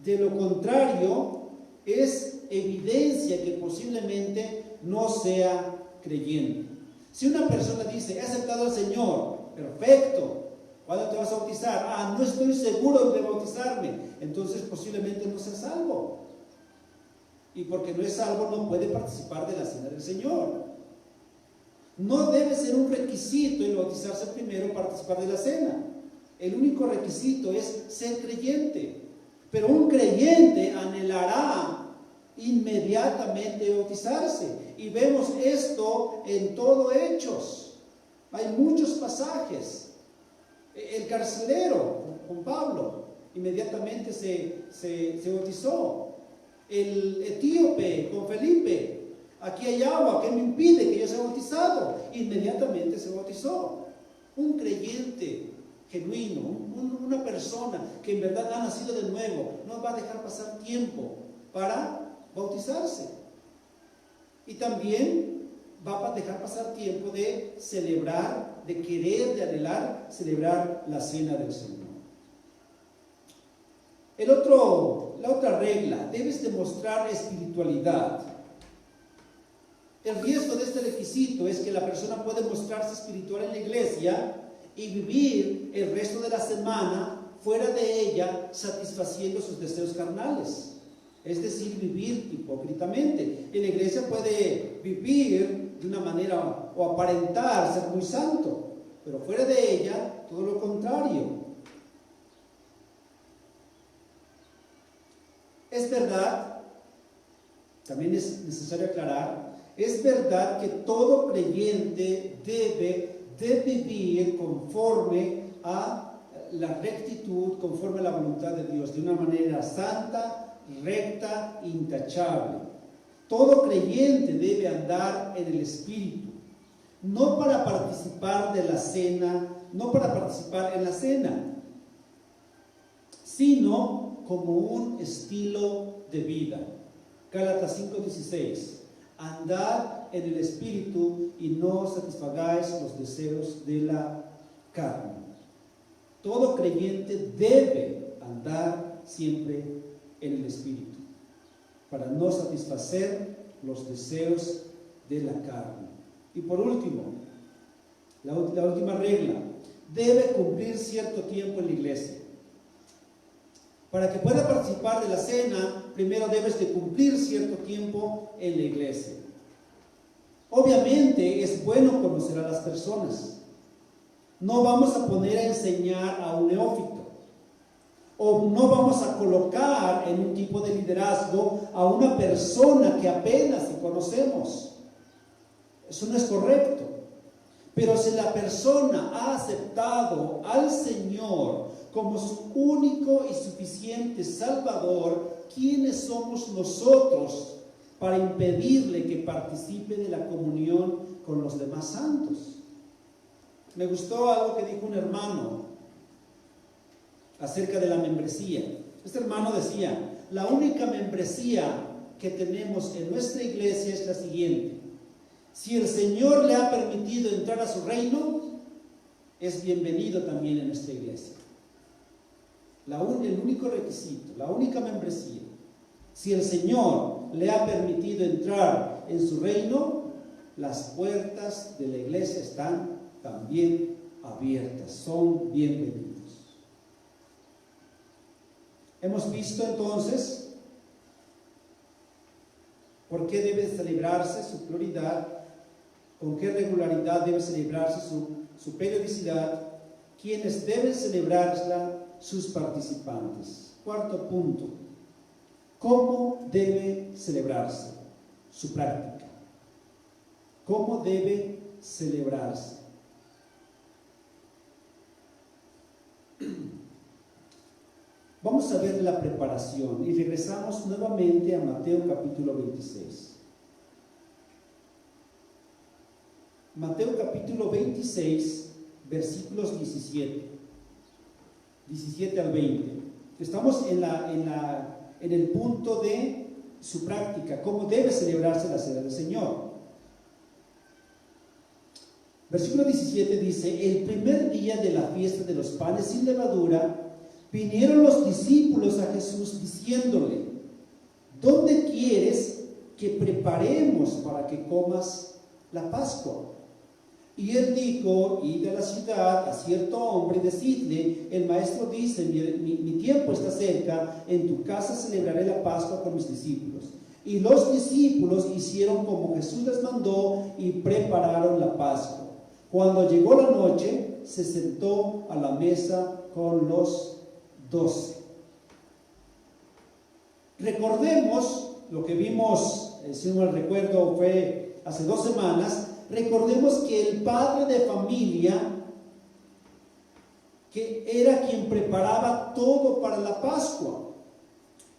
A: De lo contrario, es evidencia que posiblemente no sea creyente. Si una persona dice, he aceptado al Señor, perfecto, ¿cuándo te vas a bautizar? No estoy seguro de bautizarme. Entonces posiblemente no sea salvo. Y porque no es salvo, no puede participar de la cena del Señor. No debe ser un requisito el bautizarse primero, participar de la cena. El único requisito es ser creyente. Pero un creyente anhelará inmediatamente bautizarse. Y vemos esto en todo Hechos. Hay muchos pasajes. El carcelero con Pablo inmediatamente se bautizó. El etíope con Felipe, aquí hay agua, ¿qué me impide que yo sea bautizado? Inmediatamente se bautizó. Un creyente genuino, una persona que en verdad ha nacido de nuevo, no va a dejar pasar tiempo para bautizarse. Y también va a dejar pasar tiempo de celebrar, de querer, de anhelar, celebrar la cena del Señor. La otra regla, debes demostrar espiritualidad. El riesgo de este requisito es que la persona puede mostrarse espiritual en la iglesia y vivir el resto de la semana fuera de ella, satisfaciendo sus deseos carnales. Es decir, vivir hipócritamente. En la iglesia puede vivir de una manera o aparentar ser muy santo, pero fuera de ella, todo lo contrario. Es verdad, también es necesario aclarar, es verdad que todo creyente debe de vivir conforme a la rectitud, conforme a la voluntad de Dios, de una manera santa, recta, intachable. Todo creyente debe andar en el Espíritu, no para participar de la cena, no para participar en la cena, sino como un estilo de vida. Gálatas 5:16. Andad en el Espíritu y no satisfagáis los deseos de la carne. Todo creyente debe andar siempre en el Espíritu para no satisfacer los deseos de la carne. Y por último, la última regla, debe cumplir cierto tiempo en la iglesia. Para que pueda participar de la cena, primero debes de cumplir cierto tiempo en la iglesia. Obviamente es bueno conocer a las personas. No vamos a poner a enseñar a un neófito, o no vamos a colocar en un tipo de liderazgo a una persona que apenas conocemos. Eso no es correcto. Pero si la persona ha aceptado al Señor como su único y suficiente Salvador, ¿quiénes somos nosotros para impedirle que participe de la comunión con los demás santos? Me gustó algo que dijo un hermano acerca de la membresía. Este hermano decía, la única membresía que tenemos en nuestra iglesia es la siguiente: si el Señor le ha permitido entrar a su reino, es bienvenido también en nuestra iglesia. El único requisito, la única membresía: si el Señor le ha permitido entrar en su reino, las puertas de la iglesia están también abiertas, son bienvenidos. Hemos visto entonces por qué debe celebrarse su prioridad, con qué regularidad debe celebrarse su periodicidad, quiénes deben celebrarla, sus participantes. Cuarto punto, ¿cómo debe celebrarse? Su práctica. ¿Cómo debe celebrarse? Vamos a ver la preparación y regresamos nuevamente a Mateo capítulo 26. Mateo capítulo 26, versículos 17 al 20. Estamos en el punto de su práctica, cómo debe celebrarse la cena del Señor. Versículo 17 dice: el primer día de la fiesta de los panes sin levadura, vinieron los discípulos a Jesús diciéndole: ¿dónde quieres que preparemos para que comas la Pascua? Y él dijo: id a la ciudad a cierto hombre y decidle: el maestro dice, mi tiempo está cerca, en tu casa celebraré la Pascua con mis discípulos. Y los discípulos hicieron como Jesús les mandó y prepararon la Pascua. Cuando llegó la noche, se sentó a la mesa con los 12. Recordemos lo que vimos, si no me recuerdo, fue hace 2 semanas. Recordemos que el padre de familia, que era quien preparaba todo para la Pascua.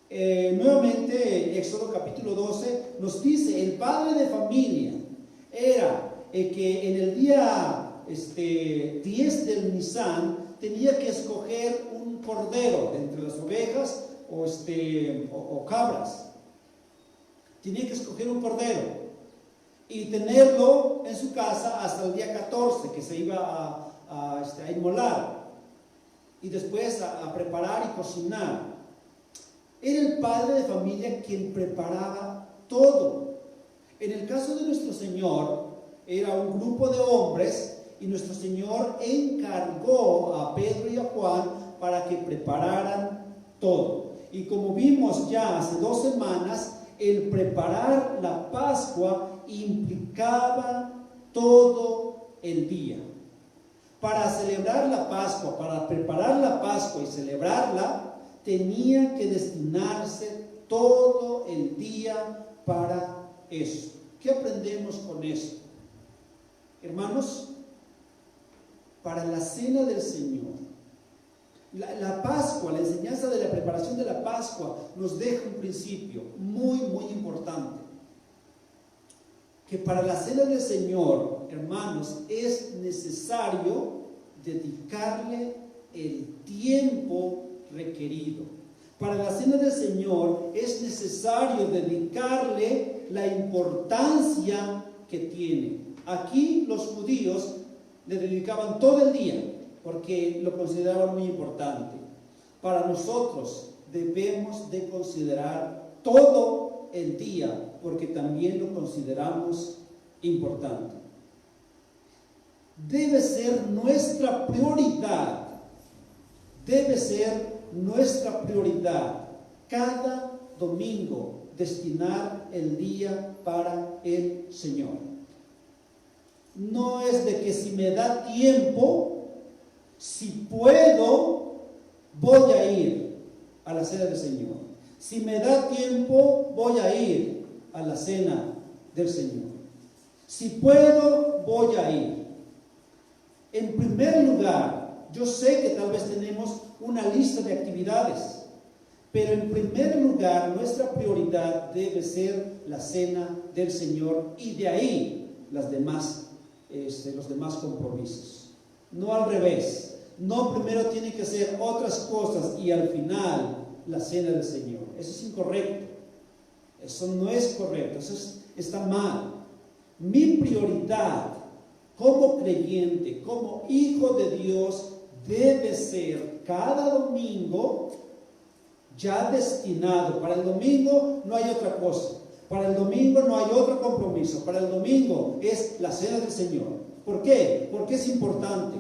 A: Nuevamente, Éxodo capítulo 12 nos dice: el padre de familia era el que en el día 10 del Nisan tenía que escoger un cordero entre las ovejas o cabras. Tenía que escoger un cordero y tenerlo en su casa hasta el día 14, que se iba a inmolar, y después a preparar y cocinar. Era el padre de familia quien preparaba todo. En el caso de nuestro Señor, era un grupo de hombres y nuestro Señor encargó a Pedro y a Juan para que prepararan todo. Y como vimos ya hace 2 semanas, el preparar la Pascua implicaba todo el día. Para celebrar la Pascua, para preparar la Pascua y celebrarla, tenía que destinarse todo el día para eso. ¿Qué aprendemos con esto? Hermanos, para la cena del Señor, la Pascua, la enseñanza de la preparación de la Pascua nos deja un principio muy, muy importante. Que para la cena del Señor, hermanos, es necesario dedicarle el tiempo requerido. Para la cena del Señor es necesario dedicarle la importancia que tiene. Aquí los judíos le dedicaban todo el día porque lo consideraban muy importante. Para nosotros debemos de considerar todo el día porque también lo consideramos importante. Debe ser nuestra prioridad. Debe ser nuestra prioridad cada domingo destinar el día para el Señor. No es de que si me da tiempo, si puedo, voy a ir a la cena del Señor. Si me da tiempo, voy a ir a la cena del Señor. Si puedo, voy a ir. En primer lugar, yo sé que tal vez tenemos una lista de actividades, pero en primer lugar, nuestra prioridad debe ser la cena del Señor y de ahí los demás compromisos. No al revés. No primero tiene que hacer otras cosas y al final la cena del Señor. Eso es incorrecto. Eso no es correcto. Está mal. Mi prioridad como creyente, como hijo de Dios, debe ser cada domingo ya destinado. Para el domingo no hay otra cosa. Para el domingo no hay otro compromiso. Para el domingo es la cena del Señor. ¿Por qué? Porque es importante.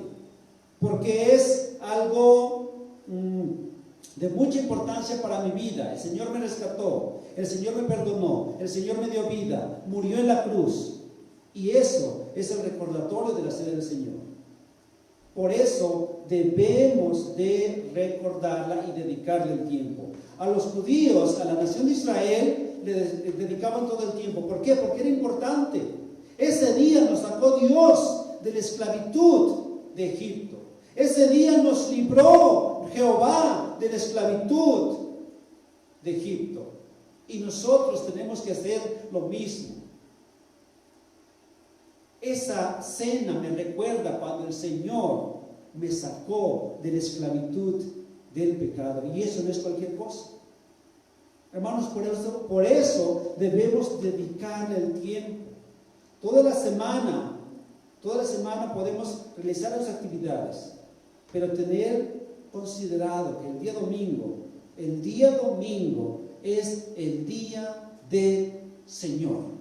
A: Porque es algo de mucha importancia para mi vida. El Señor me rescató. El Señor me perdonó. El Señor me dio vida. Murió en la cruz. Y eso es el recordatorio de la cena del Señor. Por eso debemos de recordarla y dedicarle el tiempo. A los judíos, a la nación de Israel, le dedicaban todo el tiempo. ¿Por qué? Porque era importante. Ese día nos sacó Dios de la esclavitud de Egipto. Ese día nos libró, Jehová de la esclavitud de Egipto. Y nosotros tenemos que hacer lo mismo. Esa cena me recuerda cuando el Señor me sacó de la esclavitud del pecado. Y eso no es cualquier cosa. Hermanos, por eso debemos dedicarle el tiempo. Toda la semana podemos realizar las actividades, pero tener considerado que el día domingo es el día del Señor.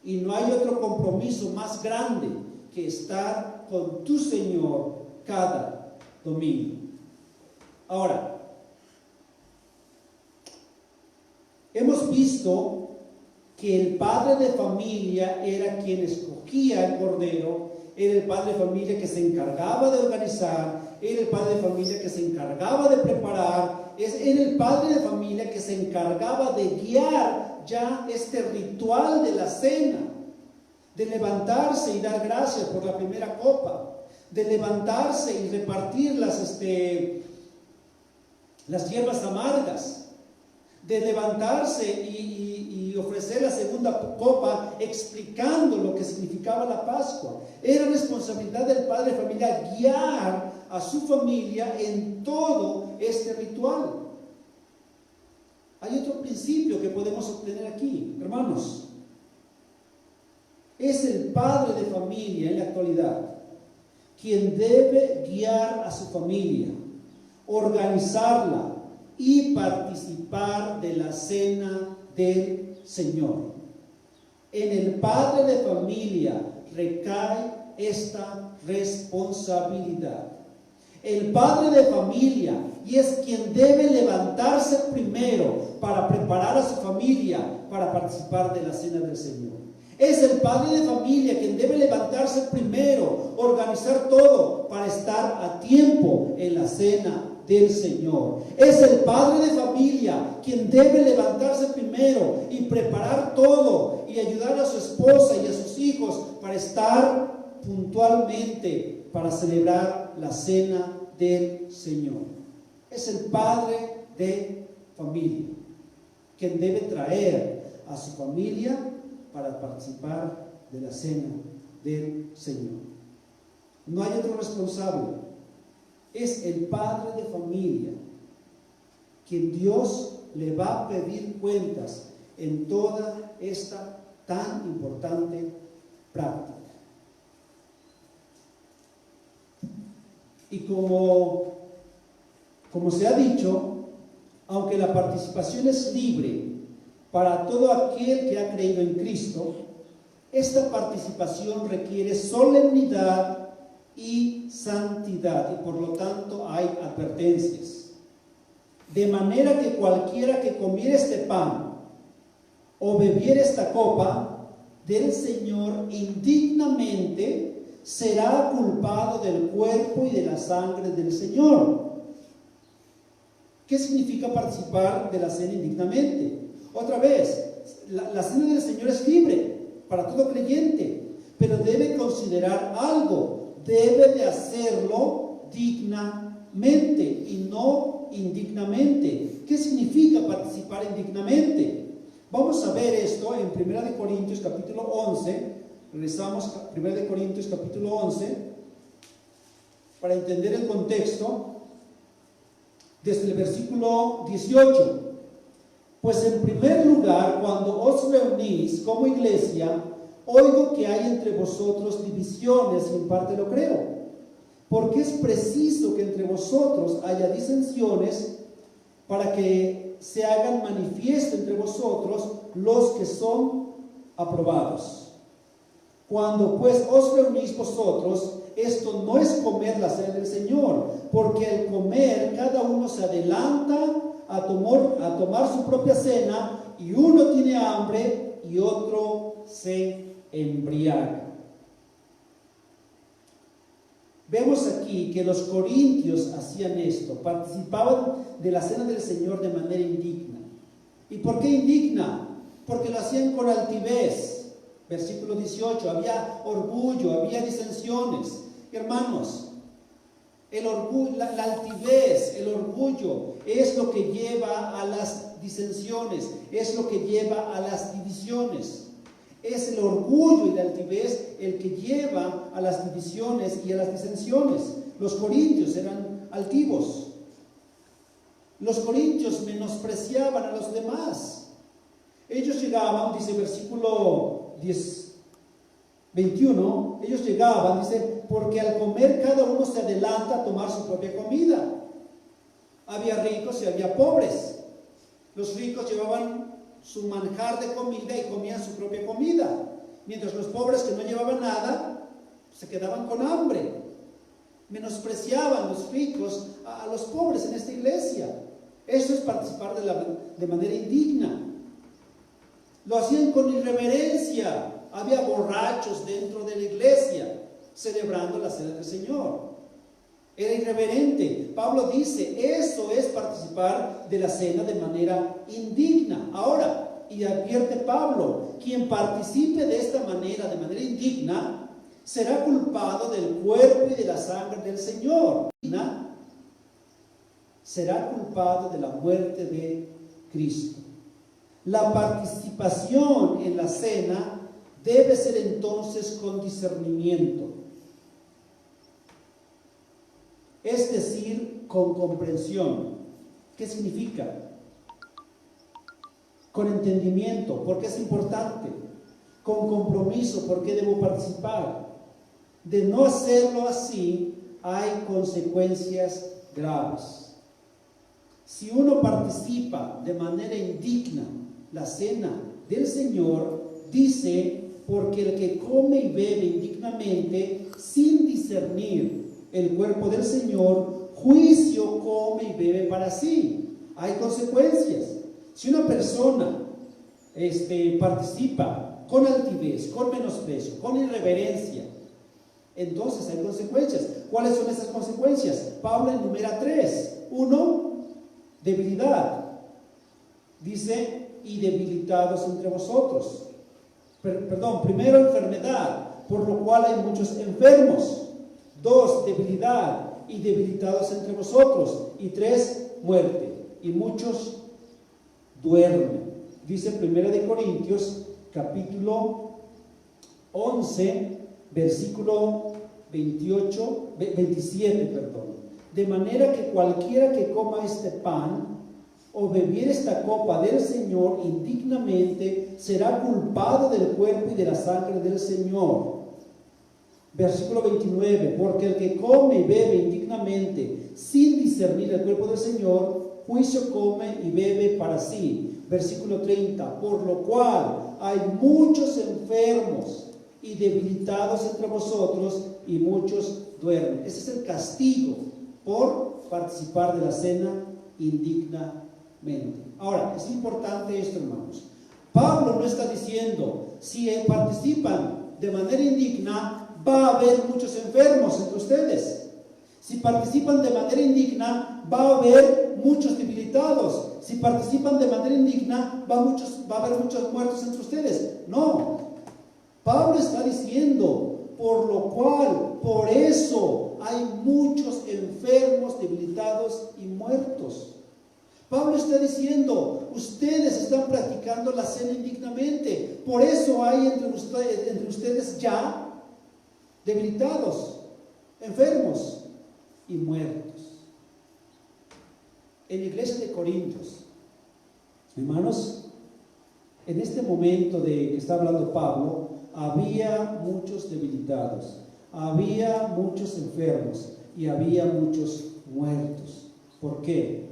A: Y no hay otro compromiso más grande que estar con tu Señor cada domingo. Ahora, hemos visto que el padre de familia era quien escogía el cordero, era el padre de familia que se encargaba de organizar, era el padre de familia que se encargaba de preparar, era el padre de familia que se encargaba de guiar ya este ritual de la cena, de levantarse y dar gracias por la primera copa, de levantarse y repartir las hierbas amargas, de levantarse y ofrecer la segunda copa explicando lo que significaba la Pascua. Era responsabilidad del padre de familia guiar a su familia en todo este ritual. Hay otro principio que podemos obtener aquí, hermanos. Es el padre de familia en la actualidad quien debe guiar a su familia, organizarla y participar de la cena del Señor. En el padre de familia recae esta responsabilidad. El padre de familia y es quien debe levantarse primero para preparar a su familia para participar de la cena del Señor. Es el padre de familia quien debe levantarse primero, organizar todo para estar a tiempo en la cena del Señor. Es el padre de familia quien debe levantarse primero y preparar todo y ayudar a su esposa y a sus hijos para estar puntualmente para celebrar la cena del Señor. Es el padre de familia quien debe traer a su familia para participar de la cena del Señor. No hay otro responsable. Es el padre de familia quien Dios le va a pedir cuentas en toda esta tan importante práctica. Y como se ha dicho, aunque la participación es libre para todo aquel que ha creído en Cristo, esta participación requiere solemnidad y santidad, y por lo tanto hay advertencias. De manera que cualquiera que comiera este pan o bebiera esta copa del Señor indignamente será culpado del cuerpo y de la sangre del Señor. ¿Qué significa participar de la cena indignamente? Otra vez, la cena del Señor es libre para todo creyente, pero debe considerar algo, debe de hacerlo dignamente y no indignamente. ¿Qué significa participar indignamente? Vamos a ver esto en 1 Corintios capítulo 11, regresamos a 1 Corintios capítulo 11, para entender el contexto, desde el versículo 18. Pues en primer lugar, cuando os reunís como iglesia, oigo que hay entre vosotros divisiones y en parte lo creo. Porque es preciso que entre vosotros haya disensiones para que se hagan manifiesto entre vosotros los que son aprobados. Cuando pues os reunís vosotros, esto no es comer la cena del Señor, porque al comer cada uno se adelanta a tomar su propia cena, y uno tiene hambre y otro se embriaga. Vemos aquí que los corintios hacían esto, participaban de la cena del Señor de manera indigna. ¿Y por qué indigna? Porque lo hacían con altivez. Versículo 18, había orgullo, había disensiones. Hermanos, El orgullo, la altivez, el orgullo es lo que lleva a las disensiones, es lo que lleva a las divisiones. Es el orgullo y la altivez el que lleva a las divisiones y a las disensiones. Los corintios eran altivos. Los corintios menospreciaban a los demás. Ellos llegaban, dice versículo 21, ellos llegaban, dice, porque al comer cada uno se adelanta a tomar su propia comida. Había ricos y había pobres. Los ricos llevaban su manjar de comida y comían su propia comida, mientras los pobres que no llevaban nada se quedaban con hambre. Menospreciaban los ricos a los pobres en esta iglesia. Eso es participar de manera indigna. Lo hacían con irreverencia. Había borrachos dentro de la iglesia celebrando la cena del Señor. Era irreverente. Pablo dice, eso es participar de la cena de manera indigna. Ahora, y advierte Pablo, quien participe de esta manera, de manera indigna, será culpado del cuerpo y de la sangre del Señor. Será culpado de la muerte de Cristo. La participación en la cena debe ser entonces con discernimiento, es decir, con comprensión. ¿Qué significa? Con entendimiento, porque es importante. Con compromiso, porque debo participar. De no hacerlo así, hay consecuencias graves. Si uno participa de manera indigna la cena del Señor, dice, porque el que come y bebe indignamente, sin discernir el cuerpo del Señor, juicio come y bebe para sí. Hay consecuencias. Si una persona participa con altivez, con menosprecio, con irreverencia, entonces hay consecuencias. ¿Cuáles son esas consecuencias? Pablo enumera 3. 1, debilidad. Dice, y debilitados entre vosotros. Primero, enfermedad, por lo cual hay muchos enfermos. 2, debilidad, y debilitados entre vosotros. Y 3, muerte, y muchos duermen. Dice 1 Corintios capítulo 11, versículo 27, de manera que cualquiera que coma este pan o bebiere esta copa del Señor indignamente, será culpado del cuerpo y de la sangre del Señor. Versículo 29, porque el que come y bebe indignamente, sin discernir el cuerpo del Señor, juicio come y bebe para sí. Versículo 30, por lo cual hay muchos enfermos y debilitados entre vosotros, y muchos duermen. Ese es el castigo por participar de la cena indignamente. Ahora, es importante esto, hermanos. Pablo no está diciendo, si participan de manera indigna, va a haber muchos enfermos entre ustedes. Si participan de manera indigna, va a haber muchos debilitados. Si participan de manera indigna, va a haber muchos muertos entre ustedes. No. Pablo está diciendo, por lo cual, por eso, hay muchos enfermos, debilitados y muertos. Pablo está diciendo, ustedes están practicando la cena indignamente. Por eso hay entre ustedes ya debilitados, enfermos y muertos. En la iglesia de Corintios, hermanos, en este momento de que está hablando Pablo, había muchos debilitados, había muchos enfermos y había muchos muertos. ¿Por qué?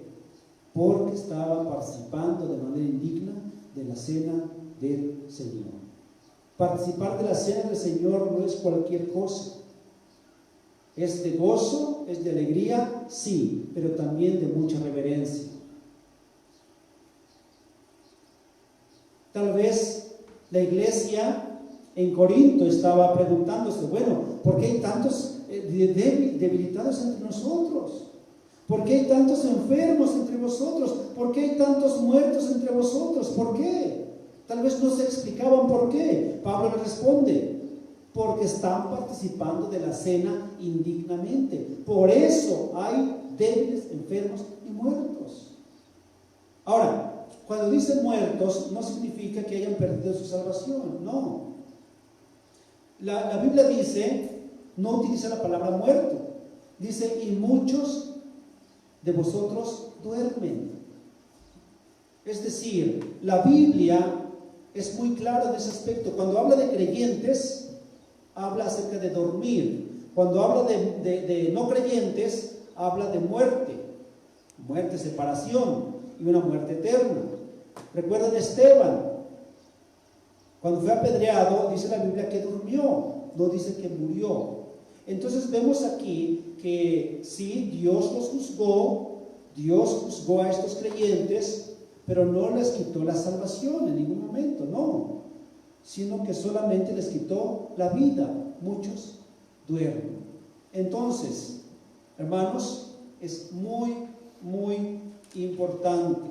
A: Porque estaban participando de manera indigna de la cena del Señor. Participar de la cena del Señor no es cualquier cosa. Es de gozo, es de alegría, sí, pero también de mucha reverencia. Tal vez la iglesia en Corinto estaba preguntándose, bueno, ¿por qué hay tantos debilitados entre nosotros? ¿Por qué hay tantos enfermos entre vosotros? ¿Por qué hay tantos muertos entre vosotros? ¿Por qué? Tal vez no se explicaban por qué. Pablo le responde, porque están participando de la cena indignamente. Por eso hay débiles, enfermos y muertos. Ahora, cuando dice muertos, no significa que hayan perdido su salvación, no. La Biblia dice, no utiliza la palabra muerto, dice, y muchos de vosotros duermen. Es decir, la Biblia es muy clara en ese aspecto. Cuando habla de creyentes, habla acerca de dormir. Cuando habla de no creyentes, habla de muerte, separación y una muerte eterna. Recuerden Esteban, cuando fue apedreado, dice la Biblia que durmió, no dice que murió. Entonces vemos aquí que sí, Dios los juzgó, Dios juzgó a estos creyentes, pero no les quitó la salvación en ningún momento, no, sino que solamente les quitó la vida. Muchos duermen. Entonces, hermanos, es muy importante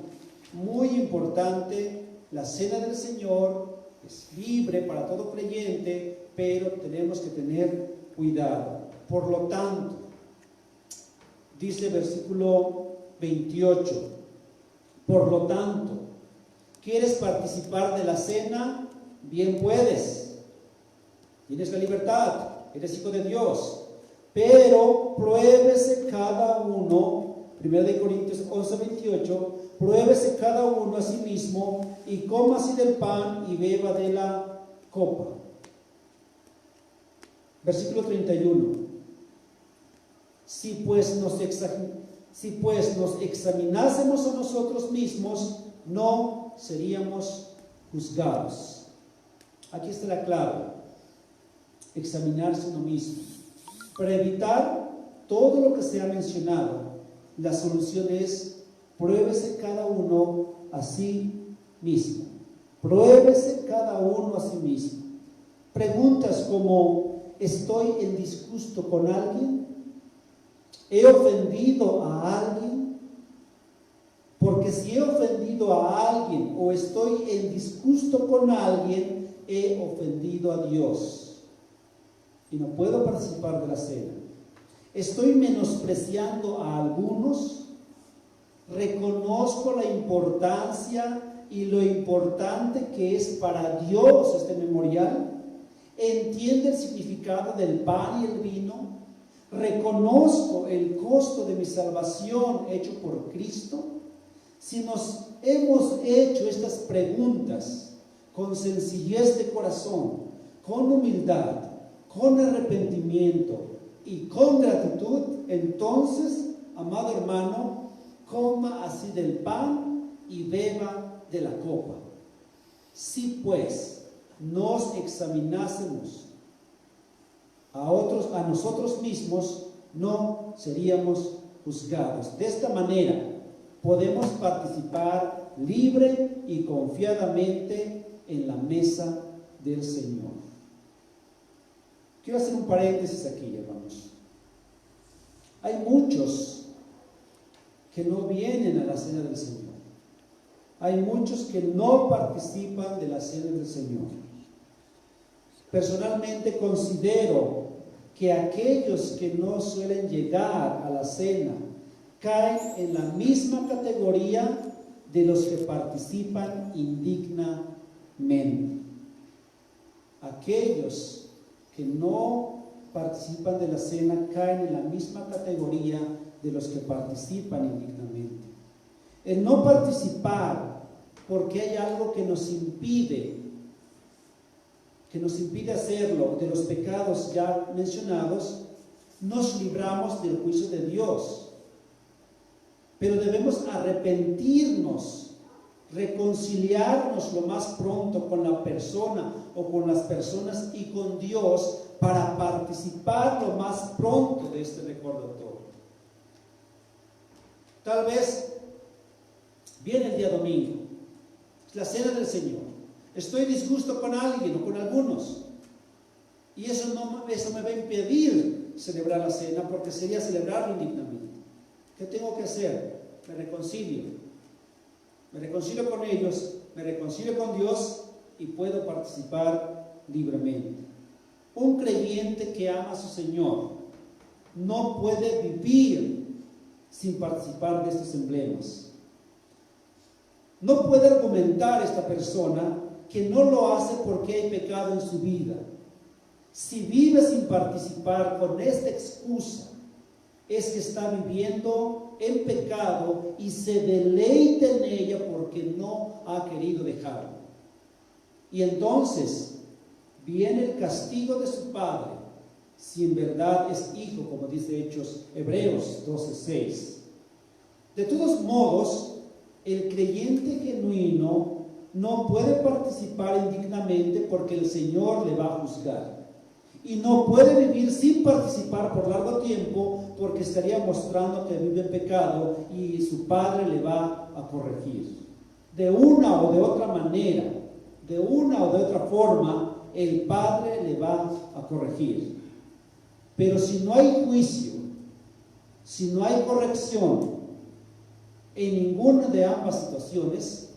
A: la cena del Señor. Es libre para todo creyente, pero tenemos que tener cuidado. Por lo tanto, dice versículo 28, por lo tanto, ¿quieres participar de la cena? Bien puedes. Tienes la libertad, eres hijo de Dios. Pero pruébese cada uno, 1 Corintios 11:28, pruébese cada uno a sí mismo y coma así del pan y beba de la copa. Versículo 31. Si pues nos examinásemos a nosotros mismos, no seríamos juzgados. Aquí está la clave: examinarse uno mismo. Para evitar todo lo que se ha mencionado, la solución es: pruébese cada uno a sí mismo. Pruébese cada uno a sí mismo. Preguntas como: ¿estoy en disgusto con alguien? ¿He ofendido a alguien? Porque si he ofendido a alguien o estoy en disgusto con alguien, he ofendido a Dios y no puedo participar de la cena. ¿Estoy menospreciando a algunos? ¿Reconozco la importancia y lo importante que es para Dios este memorial? ¿Entiende el significado del pan y el vino? ¿Reconozco el costo de mi salvación hecho por Cristo? Si nos hemos hecho estas preguntas con sencillez de corazón, con humildad, con arrepentimiento y con gratitud, entonces, amado hermano, coma así del pan y beba de la copa. Si pues nos examinásemos a nosotros mismos, no seríamos juzgados. De esta manera podemos participar libre y confiadamente en la mesa del Señor. Quiero hacer un paréntesis aquí, hermanos. Hay muchos que no vienen a la cena del Señor. Hay muchos que no participan de la cena del Señor. Personalmente considero que aquellos que no suelen llegar a la cena caen en la misma categoría de los que participan indignamente. Aquellos que no participan de la cena caen en la misma categoría de los que participan indignamente. El no participar porque hay algo que nos impide hacerlo, de los pecados ya mencionados, nos libramos del juicio de Dios. Pero debemos arrepentirnos, reconciliarnos lo más pronto con la persona o con las personas y con Dios para participar lo más pronto de este recordatorio. Tal vez viene el día domingo, es la cena del Señor. Estoy disgusto con alguien o con algunos, y eso me va a impedir celebrar la cena, porque sería celebrarlo indignamente. ¿Qué tengo que hacer? Me reconcilio con ellos, me reconcilio con Dios y puedo participar libremente. Un creyente que ama a su Señor no puede vivir sin participar de estos emblemas. No puede argumentar esta persona que no lo hace porque hay pecado en su vida. Si vive sin participar con esta excusa, es que está viviendo en pecado y se deleita en ella porque no ha querido dejarlo. Y entonces viene el castigo de su padre, si en verdad es hijo, como dice Hebreos 12:6. De todos modos, el creyente genuino no puede participar indignamente porque el Señor le va a juzgar. Y no puede vivir sin participar por largo tiempo porque estaría mostrando que vive en pecado y su padre le va a corregir. De una o de otra manera, de una o de otra forma, el padre le va a corregir. Pero si no hay juicio, si no hay corrección en ninguna de ambas situaciones,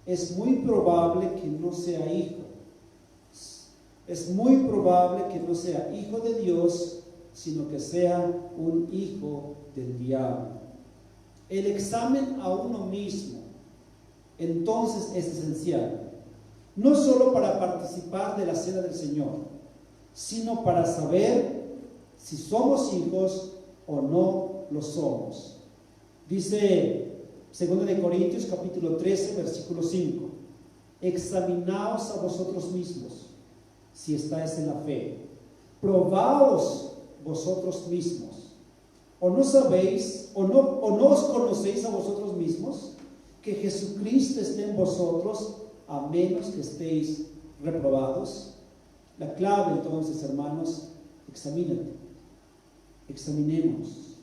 A: es muy probable que no sea hijo. Es muy probable que no sea hijo de Dios, sino que sea un hijo del diablo. El examen a uno mismo, entonces, es esencial. No solo para participar de la cena del Señor, sino para saber si somos hijos o no lo somos. Dice 2 Corintios capítulo 13, versículo 5. Examinaos a vosotros mismos si estáis en la fe. Probaos vosotros mismos. ¿O no sabéis, o no os conocéis a vosotros mismos, que Jesucristo esté en vosotros, a menos que estéis reprobados? La clave entonces, hermanos, examínate. Examinemos.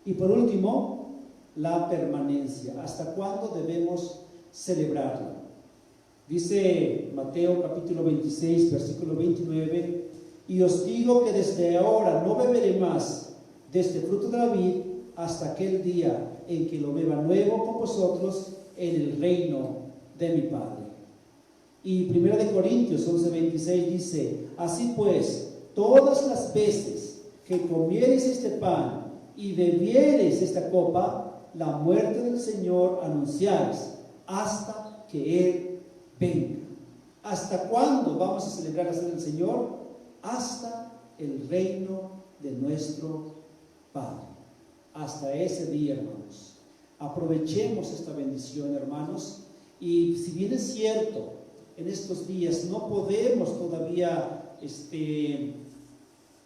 A: Y por último, la permanencia. ¿Hasta cuándo debemos celebrarla? Dice Mateo capítulo 26, versículo 29, y os digo que desde ahora no beberé más de este fruto de la vid hasta aquel día en que lo beba nuevo con vosotros en el reino de mi Padre. Y 1 Corintios 11:26 dice, así pues, todas las veces que comiereis este pan y bebiereis esta copa, la muerte del Señor anunciáis hasta que Él venga. ¿Hasta cuándo vamos a celebrar la cena del Señor? Hasta el reino de nuestro Padre. Hasta ese día, hermanos. Aprovechemos esta bendición, hermanos. Y si bien es cierto, en estos días no podemos todavía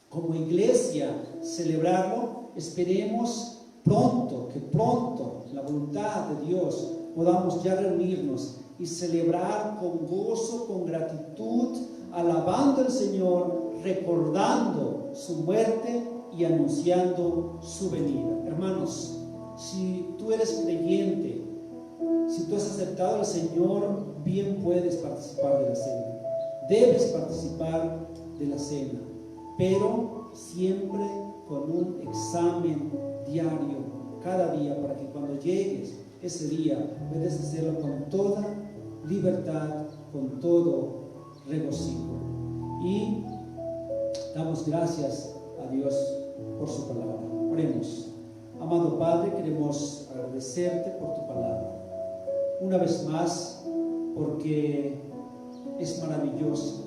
A: como iglesia celebrarlo, esperemos que pronto, la voluntad de Dios, podamos ya reunirnos y celebrar con gozo, con gratitud, alabando al Señor, recordando su muerte y anunciando su venida. Hermanos, si tú eres creyente, si tú has aceptado al Señor, bien puedes participar de la cena. Debes participar de la cena, pero siempre con un examen diario, cada día, para que cuando llegues ese día puedes hacerlo con toda libertad, con todo regocijo. Y damos gracias a Dios por su palabra. Oremos. Amado Padre, queremos agradecerte por tu palabra. Una vez más, porque es maravilloso,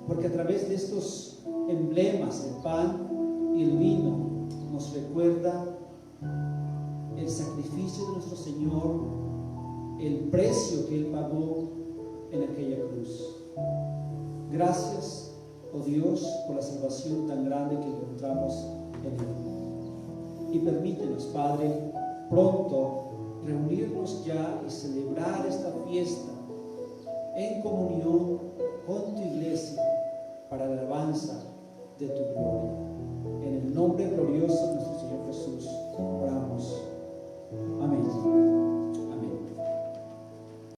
A: porque a través de estos emblemas, el pan y el vino, nos recuerda el sacrificio de nuestro Señor, el precio que Él pagó en aquella cruz. Gracias, oh Dios, por la salvación tan grande que encontramos en Él. Y permítenos, Padre, pronto reunirnos ya y celebrar esta fiesta en comunión con tu iglesia para la alabanza de tu gloria. En el nombre glorioso de nuestro Señor Jesús oramos. Amén.